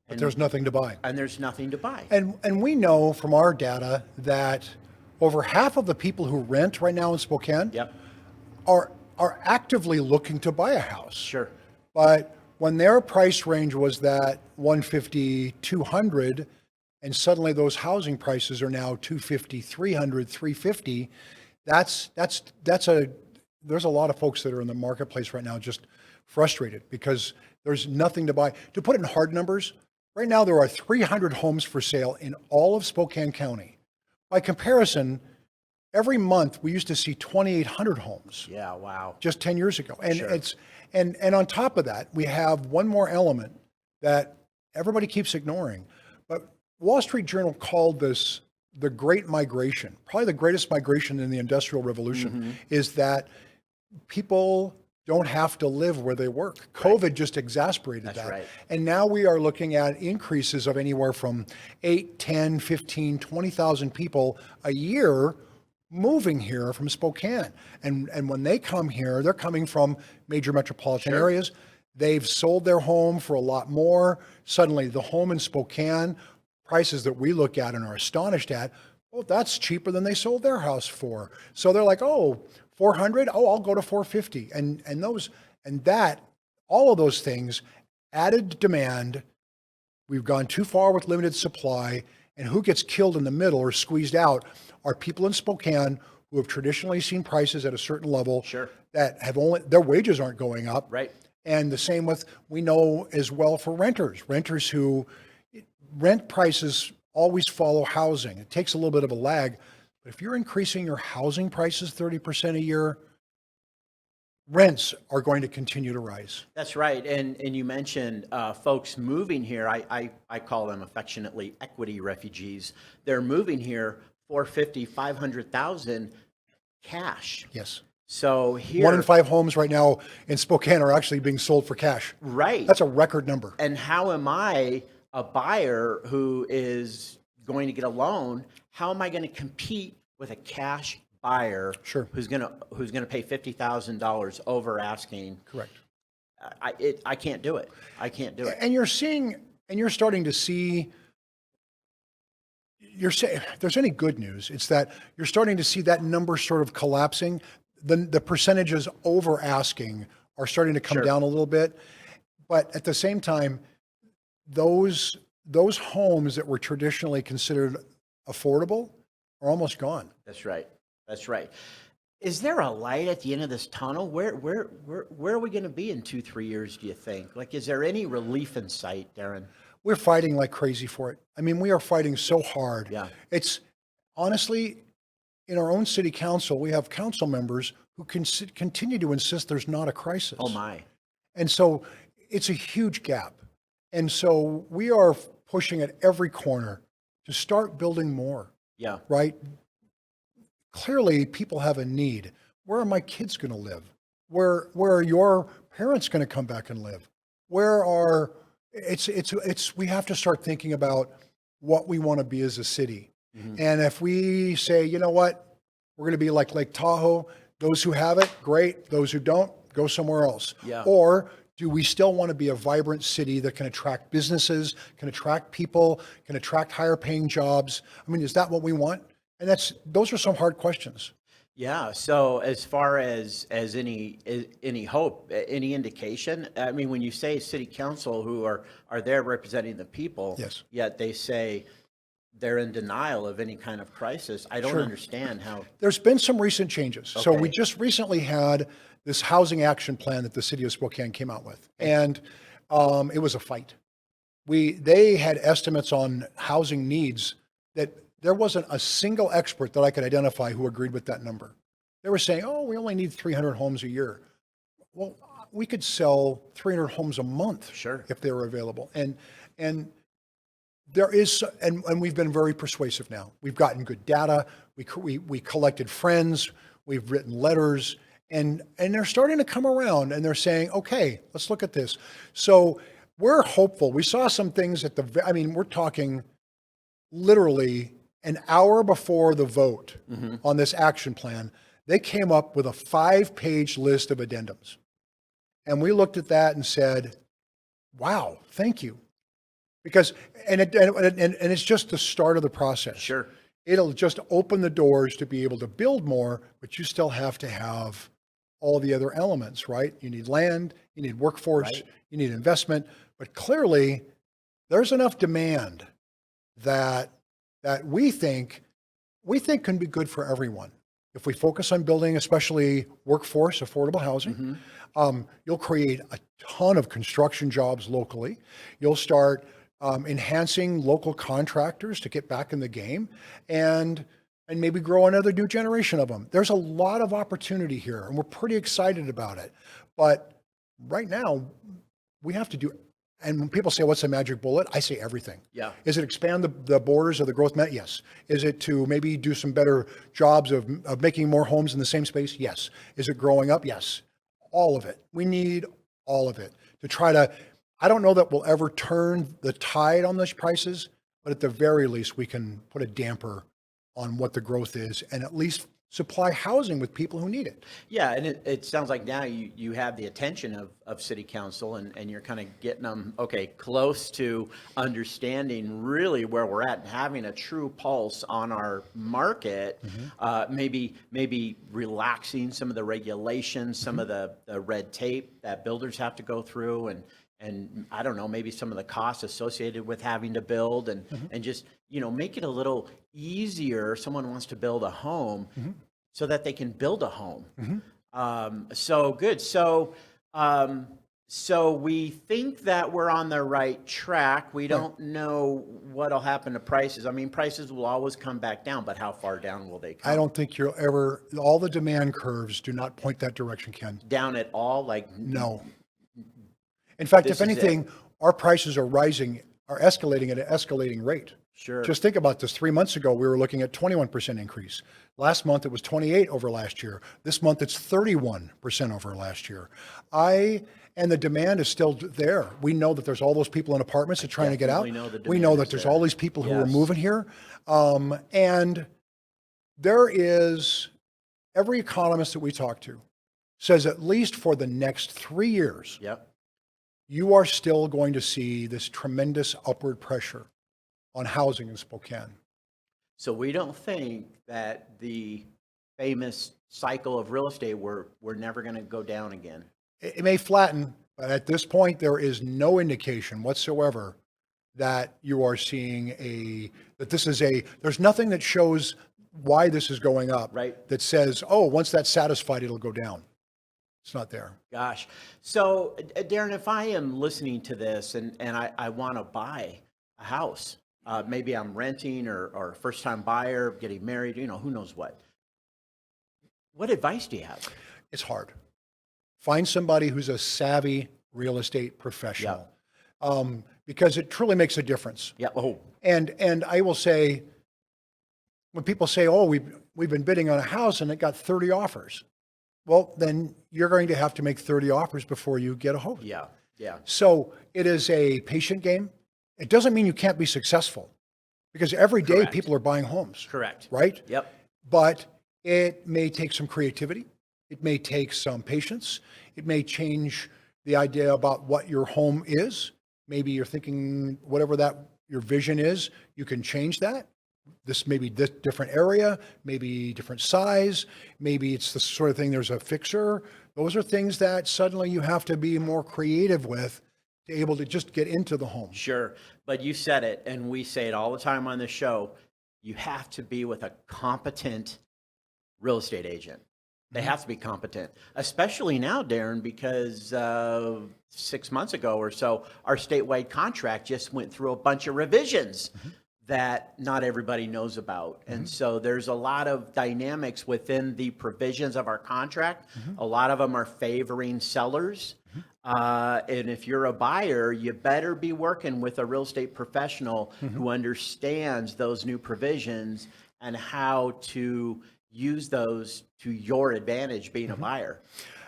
But there's nothing to buy. And there's nothing to buy. And we know from our data that over half of the people who rent right now in Spokane are actively looking to buy a house. Sure. But when their price range was that 150, 200, and suddenly those housing prices are now 250, 300, 350, there's a lot of folks that are in the marketplace right now just frustrated because there's nothing to buy. To put it in hard numbers, right now there are 300 homes for sale in all of Spokane County. By comparison, every month we used to see 2,800 homes. Yeah, wow. Just 10 years ago. And sure. And on top of that, we have one more element that everybody keeps ignoring. But Wall Street Journal called this the Great Migration. Probably the greatest migration in the Industrial Revolution is that people don't have to live where they work. COVID just exacerbated that. Right. And now we are looking at increases of anywhere from 8, 10, 15, 20,000 people a year moving here from Spokane. And when they come here, they're coming from major metropolitan areas. They've sold their home for a lot more. Suddenly the home in Spokane, prices that we look at and are astonished at, oh, that's cheaper than they sold their house for. So they're like, oh, 400, oh, I'll go to 450. All of those things, added demand, we've gone too far with limited supply, and who gets killed in the middle or squeezed out are people in Spokane who have traditionally seen prices at a certain level that have their wages aren't going up. Right. And the same with, we know as well for renters who rent prices always follow housing. It takes a little bit of a lag, but if you're increasing your housing prices 30% a year, rents are going to continue to rise. That's right. And you mentioned folks moving here. I call them affectionately equity refugees. They're moving here for 500,000 cash. Yes. So here, 1 in 5 homes right now in Spokane are actually being sold for cash. Right. That's a record number. And how am I, a buyer who is going to get a loan, how am I going to compete with a cash buyer who's going to pay $50,000 over asking? Correct. I can't do it. I can't do it. And you're starting to see, if there's any good news, it's that you're starting to see that number sort of collapsing. The percentages over asking are starting to come down a little bit. But at the same time, those homes that were traditionally considered affordable are almost gone. That's right. That's right. Is there a light at the end of this tunnel? Where are we going to be in 2-3 years, do you think? Like, is there any relief in sight, Darin? We're fighting like crazy for it. I mean, we are fighting so hard. Yeah. It's honestly, in our own city council, we have council members who continue to insist there's not a crisis. Oh my. And so it's a huge gap. And so we are pushing at every corner to start building more. Yeah. Right? Clearly, people have a need. Where are my kids going to live? Where are your parents going to come back and live? Where are we have to start thinking about what we want to be as a city. And if we say, you know what, we're going to be like Lake Tahoe, those who have it, great. Those who don't, go somewhere else. Yeah. Or do we still want to be a vibrant city that can attract businesses, can attract people, can attract higher paying jobs? I mean, is that what we want? And those are some hard questions. Yeah. So as far as any hope, any indication, I mean, when you say city council who are there representing the people, yes, yet they say they're in denial of any kind of crisis, I don't Sure. understand how. There's been some recent changes. Okay. So we just recently had this housing action plan that the city of Spokane came out with, and it was a fight. They had estimates on housing needs that there wasn't a single expert that I could identify who agreed with that number. They were saying, oh, we only need 300 homes a year. Well, we could sell 300 homes a month if they were available. And there is, and we've been very persuasive now. We've gotten good data. We collected friends. We've written letters, and they're starting to come around, and they're saying, okay, let's look at this. So we're hopeful. We saw some things we're talking literally an hour before the vote on this action plan. They came up with a 5-page list of addendums. And we looked at that and said, wow, thank you. Because, and it's just the start of the process. Sure. It'll just open the doors to be able to build more, but you still have to have all the other elements, right? You need land, you need workforce, you need investment, but clearly there's enough demand that we think can be good for everyone. If we focus on building, especially workforce, affordable housing, you'll create a ton of construction jobs locally. You'll start enhancing local contractors to get back in the game and maybe grow another new generation of them. There's a lot of opportunity here, and we're pretty excited about it. But right now, we have to do, and when people say, what's the magic bullet? I say everything. Yeah. Is it expand the borders of the growth net? Yes. Is it to maybe do some better jobs of making more homes in the same space? Yes. Is it growing up? Yes. All of it. We need all of it to try to, I don't know that we'll ever turn the tide on those prices, but at the very least, we can put a damper on what the growth is and at least supply housing with people who need it. Yeah, and it sounds like now you have the attention of city council and you're kind of getting them, close to understanding really where we're at and having a true pulse on our market, maybe relaxing some of the regulations, some of the red tape that builders have to go through and I don't know, maybe some of the costs associated with having to build and just, make it a little easier. Someone wants to build a home so that they can build a home. So good. So we think that we're on the right track. We don't know what'll happen to prices. I mean, prices will always come back down, but how far down will they come? I don't think you'll ever, all the demand curves do not point that direction, Ken. Down at all? No. In fact, if anything, our prices are escalating at an escalating rate. Sure. Just think about this. 3 months ago, we were looking at 21% increase. Last month, it was 28 over last year. This month, it's 31% over last year. And the demand is still there. We know that there's all those people in apartments that are trying to get out. We know that there's all these people who are moving here. And there is, every economist that we talk to says at least for the next 3 years, you are still going to see this tremendous upward pressure on housing in Spokane. So we don't think that the famous cycle of real estate, we're never going to go down again. It may flatten, but at this point, there is no indication whatsoever that you are seeing there's nothing that shows why this is going up that says, oh, once that's satisfied, it'll go down. It's not there. Gosh. So, Darin, if I am listening to this and I want to buy a house, maybe I'm renting or first-time buyer, getting married, who knows what. What advice do you have? It's hard. Find somebody who's a savvy real estate professional, because it truly makes a difference. Yeah. Oh. And I will say, when people say, oh, we've been bidding on a house and it got 30 offers. Well, then you're going to have to make 30 offers before you get a home. Yeah. Yeah. So it is a patient game. It doesn't mean you can't be successful, because every day Correct. people are buying homes. Correct. Right? Yep. But it may take some creativity. It may take some patience. It may change the idea about what your home is. Maybe you're thinking whatever that your vision is, you can change that. This may be this different area, maybe different size, maybe it's the sort of thing, there's a fixer. Those are things that suddenly you have to be more creative with to able to just get into the home. Sure. But you said it, and we say it all the time on the show. You have to be with a competent real estate agent. They have to be competent, especially now, Darin, because 6 months ago or so, our statewide contract just went through a bunch of revisions that not everybody knows about. And so there's a lot of dynamics within the provisions of our contract. A lot of them are favoring sellers. And if you're a buyer, you better be working with a real estate professional who understands those new provisions and how to use those to your advantage being a buyer.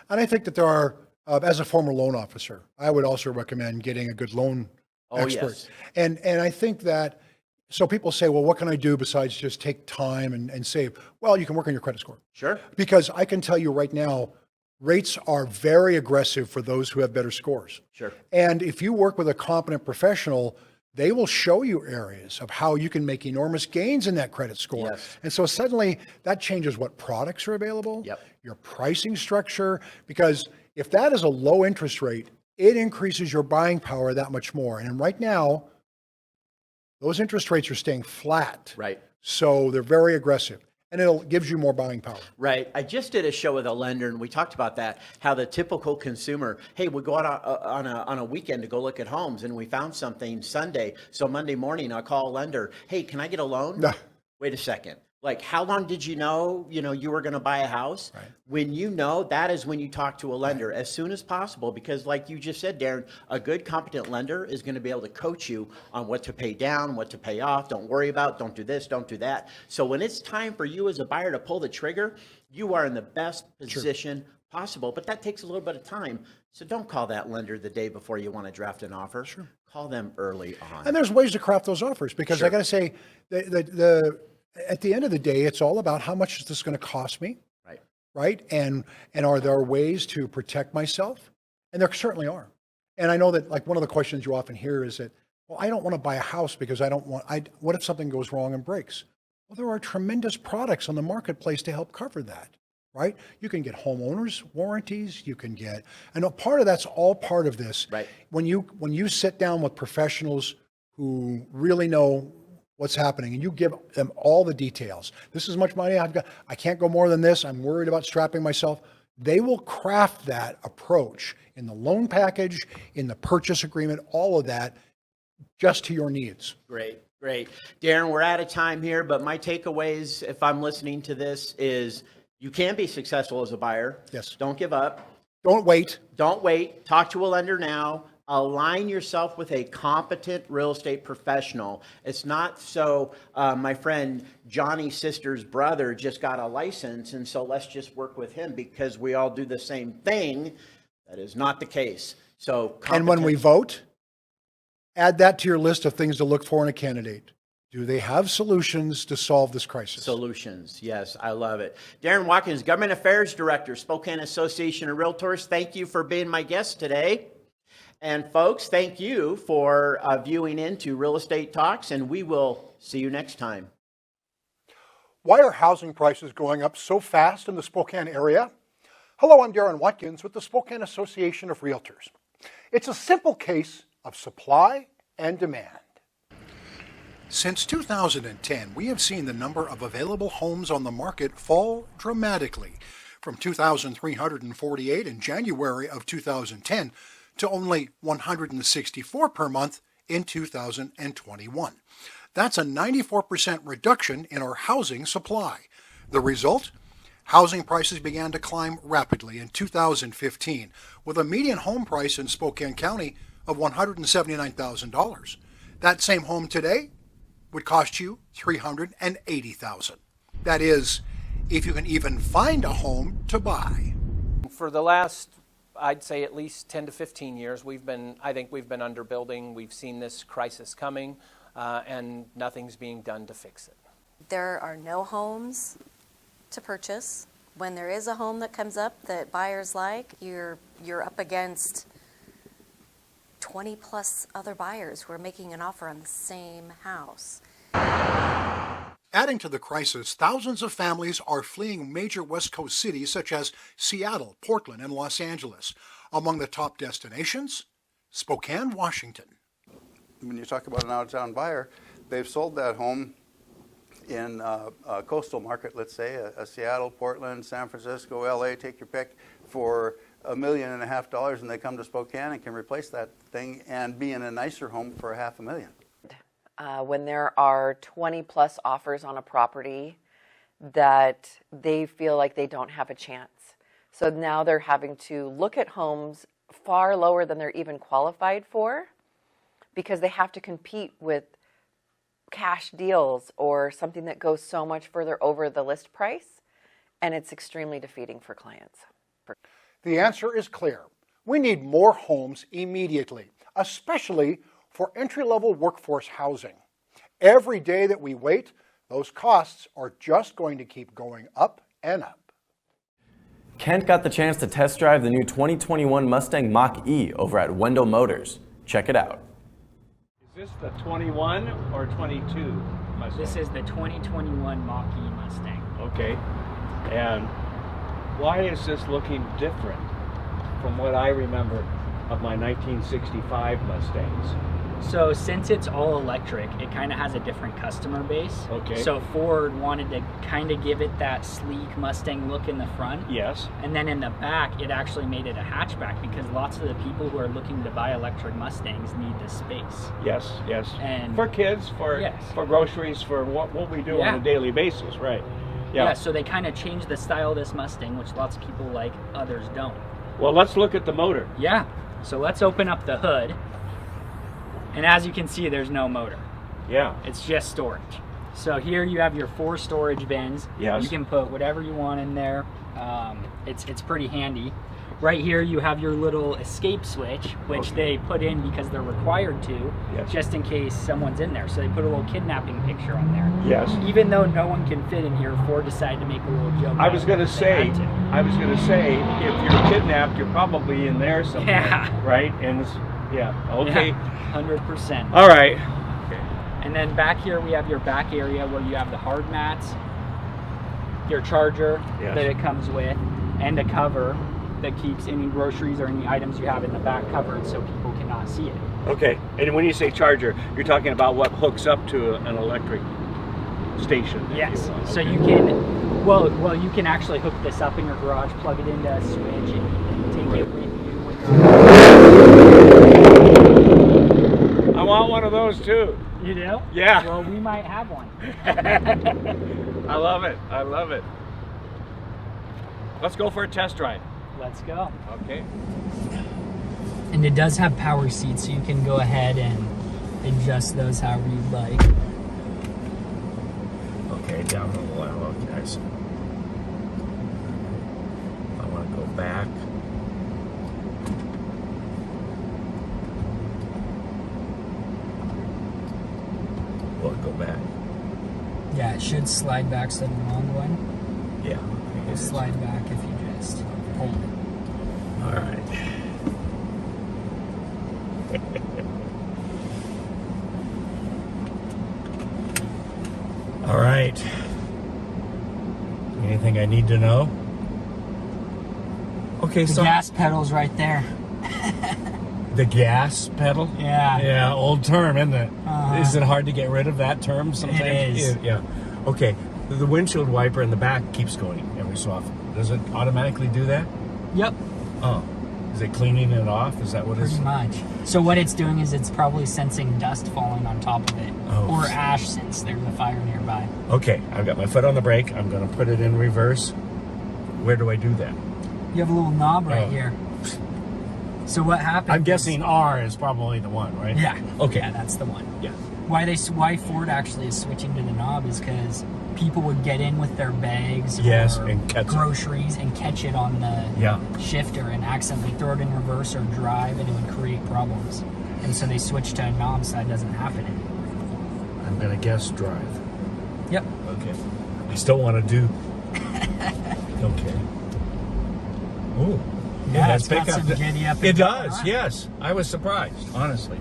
And I think that there are, as a former loan officer, I would also recommend getting a good loan expert. Yes. And I think that, so people say, well, what can I do besides just take time and save? Well, you can work on your credit score. Sure. Because I can tell you right now, rates are very aggressive for those who have better scores. Sure. And if you work with a competent professional, they will show you areas of how you can make enormous gains in that credit score. Yes. And so suddenly that changes what products are available, your pricing structure, because if that is a low interest rate, it increases your buying power that much more. And right now, those interest rates are staying flat. Right. So they're very aggressive. And it gives you more buying power. Right. I just did a show with a lender, and we talked about that, how the typical consumer, hey, we go out on a weekend to go look at homes, and we found something Sunday. So Monday morning, I call a lender, hey, can I get a loan? No. Wait a second. Like, how long did you know you were going to buy a house? Right. When you know, that is when you talk to a lender as soon as possible, because like you just said, Darin, a good, competent lender is going to be able to coach you on what to pay down, what to pay off. Don't worry about, don't do this, don't do that. So when it's time for you as a buyer to pull the trigger, you are in the best position possible, but that takes a little bit of time. So don't call that lender the day before you want to draft an offer. Sure. Call them early on. And there's ways to craft those offers, because I got to say, at the end of the day, it's all about how much is this going to cost me, right? And are there ways to protect myself? And there certainly are. And I know that, like, one of the questions you often hear is that, well, I don't want to buy a house because what if something goes wrong and breaks? Well, there are tremendous products on the marketplace to help cover that, right? You can get homeowners warranties, you can get, and a part of that's all part of this. Right. When you sit down with professionals who really know what's happening, and you give them all the details. This is much money I've got. I can't go more than this. I'm worried about strapping myself. They will craft that approach in the loan package, in the purchase agreement, all of that, just to your needs. Great. Darin, we're out of time here, but my takeaways, if I'm listening to this, is you can be successful as a buyer. Yes. Don't give up. Don't wait. Talk to a lender now. Align yourself with a competent real estate professional. It's not so my friend Johnny's sister's brother just got a license, and so let's just work with him because we all do the same thing. That is not the case. So, and when we vote, add that to your list of things to look for in a candidate. Do they have solutions to solve this crisis? Solutions, yes, I love it. Darin Watkins, Government Affairs Director, Spokane Association of Realtors. Thank you for being my guest today. And folks, thank you for viewing into Real Estate Talks, and we will see you next time. Why are housing prices going up so fast in the Spokane area? Hello, I'm Darin Watkins with the Spokane Association of Realtors. It's a simple case of supply and demand. Since 2010, we have seen the number of available homes on the market fall dramatically, from 2,348 in January of 2010 to only 164 per month in 2021. That's a 94% reduction in our housing supply. The result? Housing prices began to climb rapidly in 2015, with a median home price in Spokane County of $179,000. That same home today would cost you $380,000. That is, if you can even find a home to buy. For the last I'd say at least 10 to 15 years, I think we've been underbuilding. We've seen this crisis coming, and nothing's being done to fix it. There are no homes to purchase. When there is a home that comes up that buyers like, you're up against 20 plus other buyers who are making an offer on the same house. Adding to the crisis, thousands of families are fleeing major West Coast cities such as Seattle, Portland, and Los Angeles. Among the top destinations, Spokane, Washington. When you talk about an out-of-town buyer, they've sold that home in a coastal market, let's say, a Seattle, Portland, San Francisco, LA, take your pick, for $1.5 million, and they come to Spokane and can replace that thing and be in a nicer home for $500,000. When there are 20 plus offers on a property that they feel like they don't have a chance. So now they're having to look at homes far lower than they're even qualified for because they have to compete with cash deals or something that goes so much further over the list price, and it's extremely defeating for clients. The answer is clear. We need more homes immediately, especially for entry-level workforce housing. Every day that we wait, those costs are just going to keep going up and up. Kent got the chance to test drive the new 2021 Mustang Mach E over at Wendle Motors. Check it out. Is this the 21 or 22 Mustang? This is the 2021 Mach E Mustang. Okay. And why is this looking different from what I remember of my 1965 Mustangs? So since it's all electric, it kind of has a different customer base. Okay. So Ford wanted to kind of give it that sleek Mustang look in the front. Yes. And then in the back, it actually made it a hatchback because lots of the people who are looking to buy electric Mustangs need the space. Yes, yes. And for kids, for groceries, for what we do on a daily basis, right? Yeah, so they kind of changed the style of this Mustang, which lots of people like, others don't. Well, let's look at the motor. Yeah. So let's open up the hood. And as you can see, there's no motor. Yeah. It's just storage. So here you have your 4 storage bins. Yes. You can put whatever you want in there. It's pretty handy. Right here you have your little escape switch, which they put in because they're required to, just in case someone's in there. So they put a little kidnapping picture on there. Yes. Even though no one can fit in here, Ford decided to make a little joke. I was going to say, if you're kidnapped, you're probably in there somewhere. Yeah. Right? And it's, okay. Yeah, 100%. All right. And then back here we have your back area where you have the hard mats, your charger that it comes with, and a cover that keeps any groceries or any items you have in the back covered so people cannot see it. Okay. And when you say charger, you're talking about what hooks up to an electric station. Yes. So you can, well, you can actually hook this up in your garage, plug it into a switch, and take it with you. I want one of those too. You do? Yeah. Well, we might have one. I love it. I love it. Let's go for a test drive. Let's go. Okay. And it does have power seats, so you can go ahead and adjust those however you'd like. Okay, down the low, guys. I want to go back. Will it go back? Yeah, it should slide back so the long one. Yeah. It'll slide back if you just hold it. All right. All right. Anything I need to know? Okay, the gas pedal's right there. The gas pedal? Yeah. Yeah, old term, isn't it? Uh-huh. Is it hard to get rid of that term sometimes? It is. Yeah. Okay. The windshield wiper in the back keeps going every so often. Does it automatically do that? Yep. Oh. Is it cleaning it off? Is that what it's... Pretty much. So what it's doing is it's probably sensing dust falling on top of it. Oh. Or ash since there's a fire nearby. Okay. I've got my foot on the brake. I'm going to put it in reverse. Where do I do that? You have a little knob right here. So what happens? I'm guessing R is probably the one, right? Yeah. Okay. Yeah, that's the one. Yeah. Why Ford actually is switching to the knob is because people would get in with their bags Yes, or and catch it. groceries and catch it on the Yeah. shifter and accidentally throw it in reverse or drive, and it would create problems. And so they switched to a knob so that doesn't happen anymore. I'm gonna guess drive. Yep. Okay. I still want to do. Okay. Oh. Yeah, it's got some giddy up and It down, does. huh? Yes. I was surprised, honestly.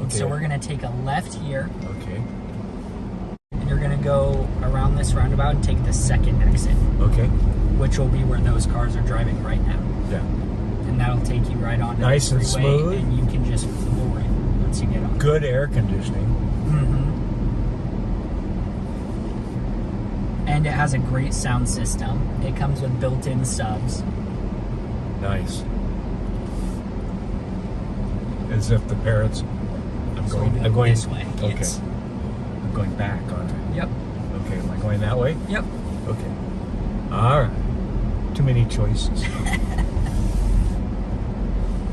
Okay. So we're gonna take a left here. Okay. And you're gonna go around this roundabout and take the second exit. Okay. Which will be where those cars are driving right now. Yeah. And that'll take you right on to Nice the and freeway, smooth. and you can just floor it once you get on. Good air conditioning. And it has a great sound system. It comes with built-in subs. Nice. As if the parents. I'm going this way. Okay. Yes. I'm going back, aren't I? Yep. Okay. Am I going that way? Yep. Okay. All right. Too many choices.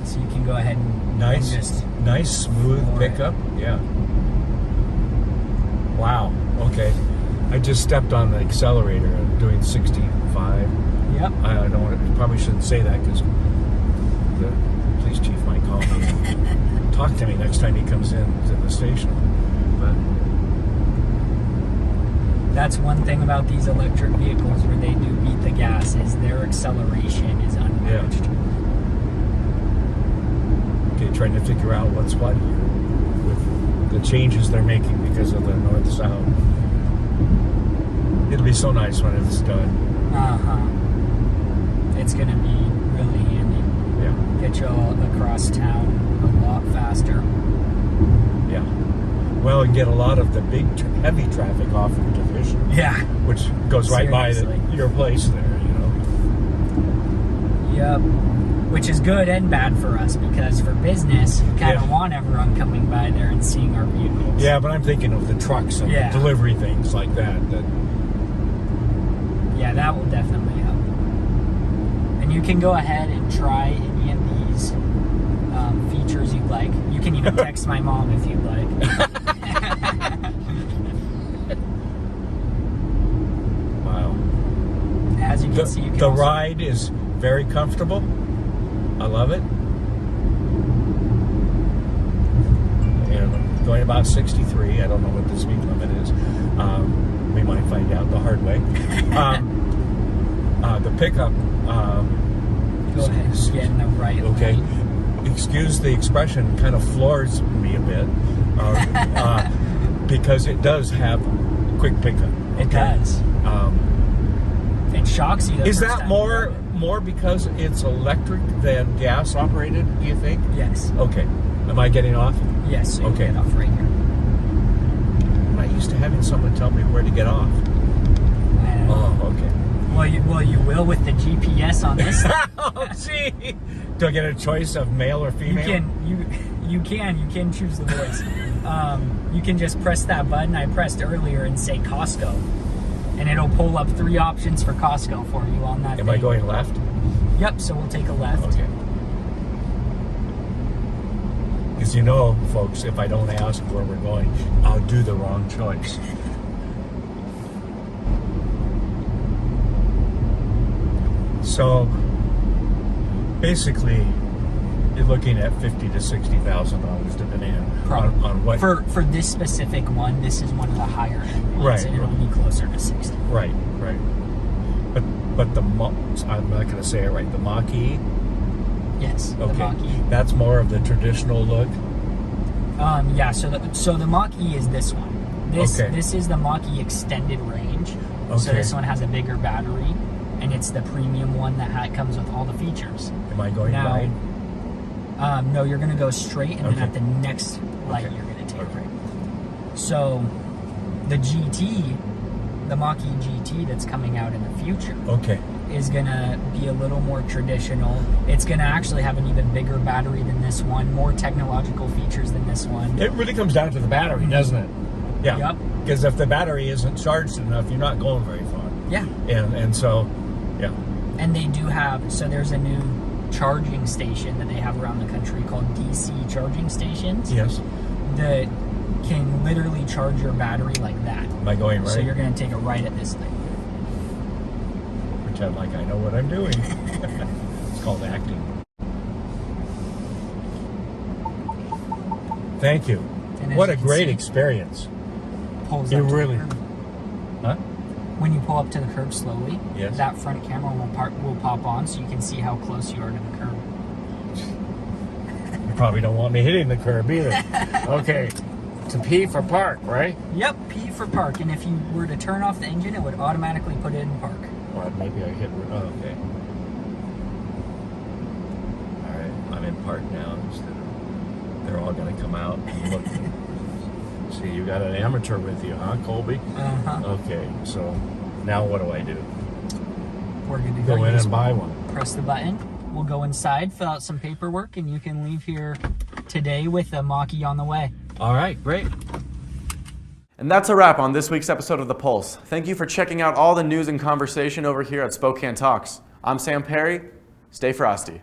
So you can go ahead and Nice, and just nice, smooth floor it. pickup. Yeah. Wow. Okay. I just stepped on the accelerator doing 65. Yep. I don't want to. Probably shouldn't say that because the police chief might call me. And talk to me next time he comes in to the station. But That's one thing about these electric vehicles where they do beat the gas is their acceleration is unmatched. okay, trying to figure out what's what here with the changes they're making because of the north-south. It'll be so nice when it's done. It's gonna be really handy. Yeah. Get you all across town a lot faster. Yeah. Well, and get a lot of the big, heavy traffic off your division. Yeah. Which goes right by your place there, you know. Yep. Which is good and bad for us because for business, we kind of want everyone coming by there and seeing our vehicles. Yeah, but I'm thinking of the trucks and the delivery things like that. Yeah, that will definitely help. And you can go ahead and try any of these features you'd like. You can even text my mom if you'd like. Wow. As you can see, you can the also ride is very comfortable. I love it. And I'm going about 63. I don't know what the speed limit is. We might find out the hard way. The pickup. Go ahead and get in the right lane. Excuse the expression, kind of floors me a bit. Because it does have quick pickup. It does. It shocks you. Is that more because it's electric than gas operated, do you think? Yes. Okay. Am I getting off? Yes. So okay. You get off right here. I'm not used to having someone tell me where to get off. Oh, okay. Well, you will with the GPS on this. Oh, see. Do I get a choice of male or female? You can choose the voice. You can just press that button I pressed earlier and say Costco, and it'll pull up 3 options for Costco for you on that. Am I going left? Yep. So we'll take a left. Okay. Because you know, folks, if I don't ask where we're going, I'll do the wrong choice. So basically, you're looking at $50,000 to $60,000 depending on what. For this specific one, this is one of the higher end ones, Right, and it'll be closer to 60. Right. But the I'm not going to say it right. The Mach E. Yes. The Okay. Mach E. That's more of the traditional look. Yeah. So the Mach E is this one. This is the Mach E extended range. So Okay. this one has a bigger battery, and it's the premium one that comes with all the features. Am I going right? No, you're going to go straight, and then at the next light, you're going to take right. So the GT, the Mach E GT that's coming out in the future, is going to be a little more traditional. It's going to actually have an even bigger battery than this one, more technological features than this one. It really comes down to the battery, doesn't it? Yeah. Yep. Because if the battery isn't charged enough, you're not going very far. Yeah. And so, yeah. And they do have, so there's a new charging station that they have around the country called DC charging stations. Yes. can literally charge your battery like that. By going right? So you're going to take a right at this thing. Pretend like I know what I'm doing. It's called acting. Thank you. What a great experience. Pulls You up to the really... curb. Huh? When you pull up to the curb slowly, yes, that front camera will pop on so you can see how close you are to the curb. You probably don't want me hitting the curb either. Okay. To P for park, right? Yep, P for park. And if you were to turn off the engine, it would automatically put it in park. Well, maybe I hit... Oh, okay. All right. I'm in park now instead of... They're all going to come out and look. See, you got an amateur with you, huh, Colby? Uh-huh. Okay, so now what do I do? We're good to go. Go in and buy one. Press the button. We'll go inside, fill out some paperwork, and you can leave here today with a Mach E on the way. All right, great. And that's a wrap on this week's episode of The Pulse. Thank you for checking out all the news and conversation over here at Spokane Talks. I'm Sam Peri. Stay frosty.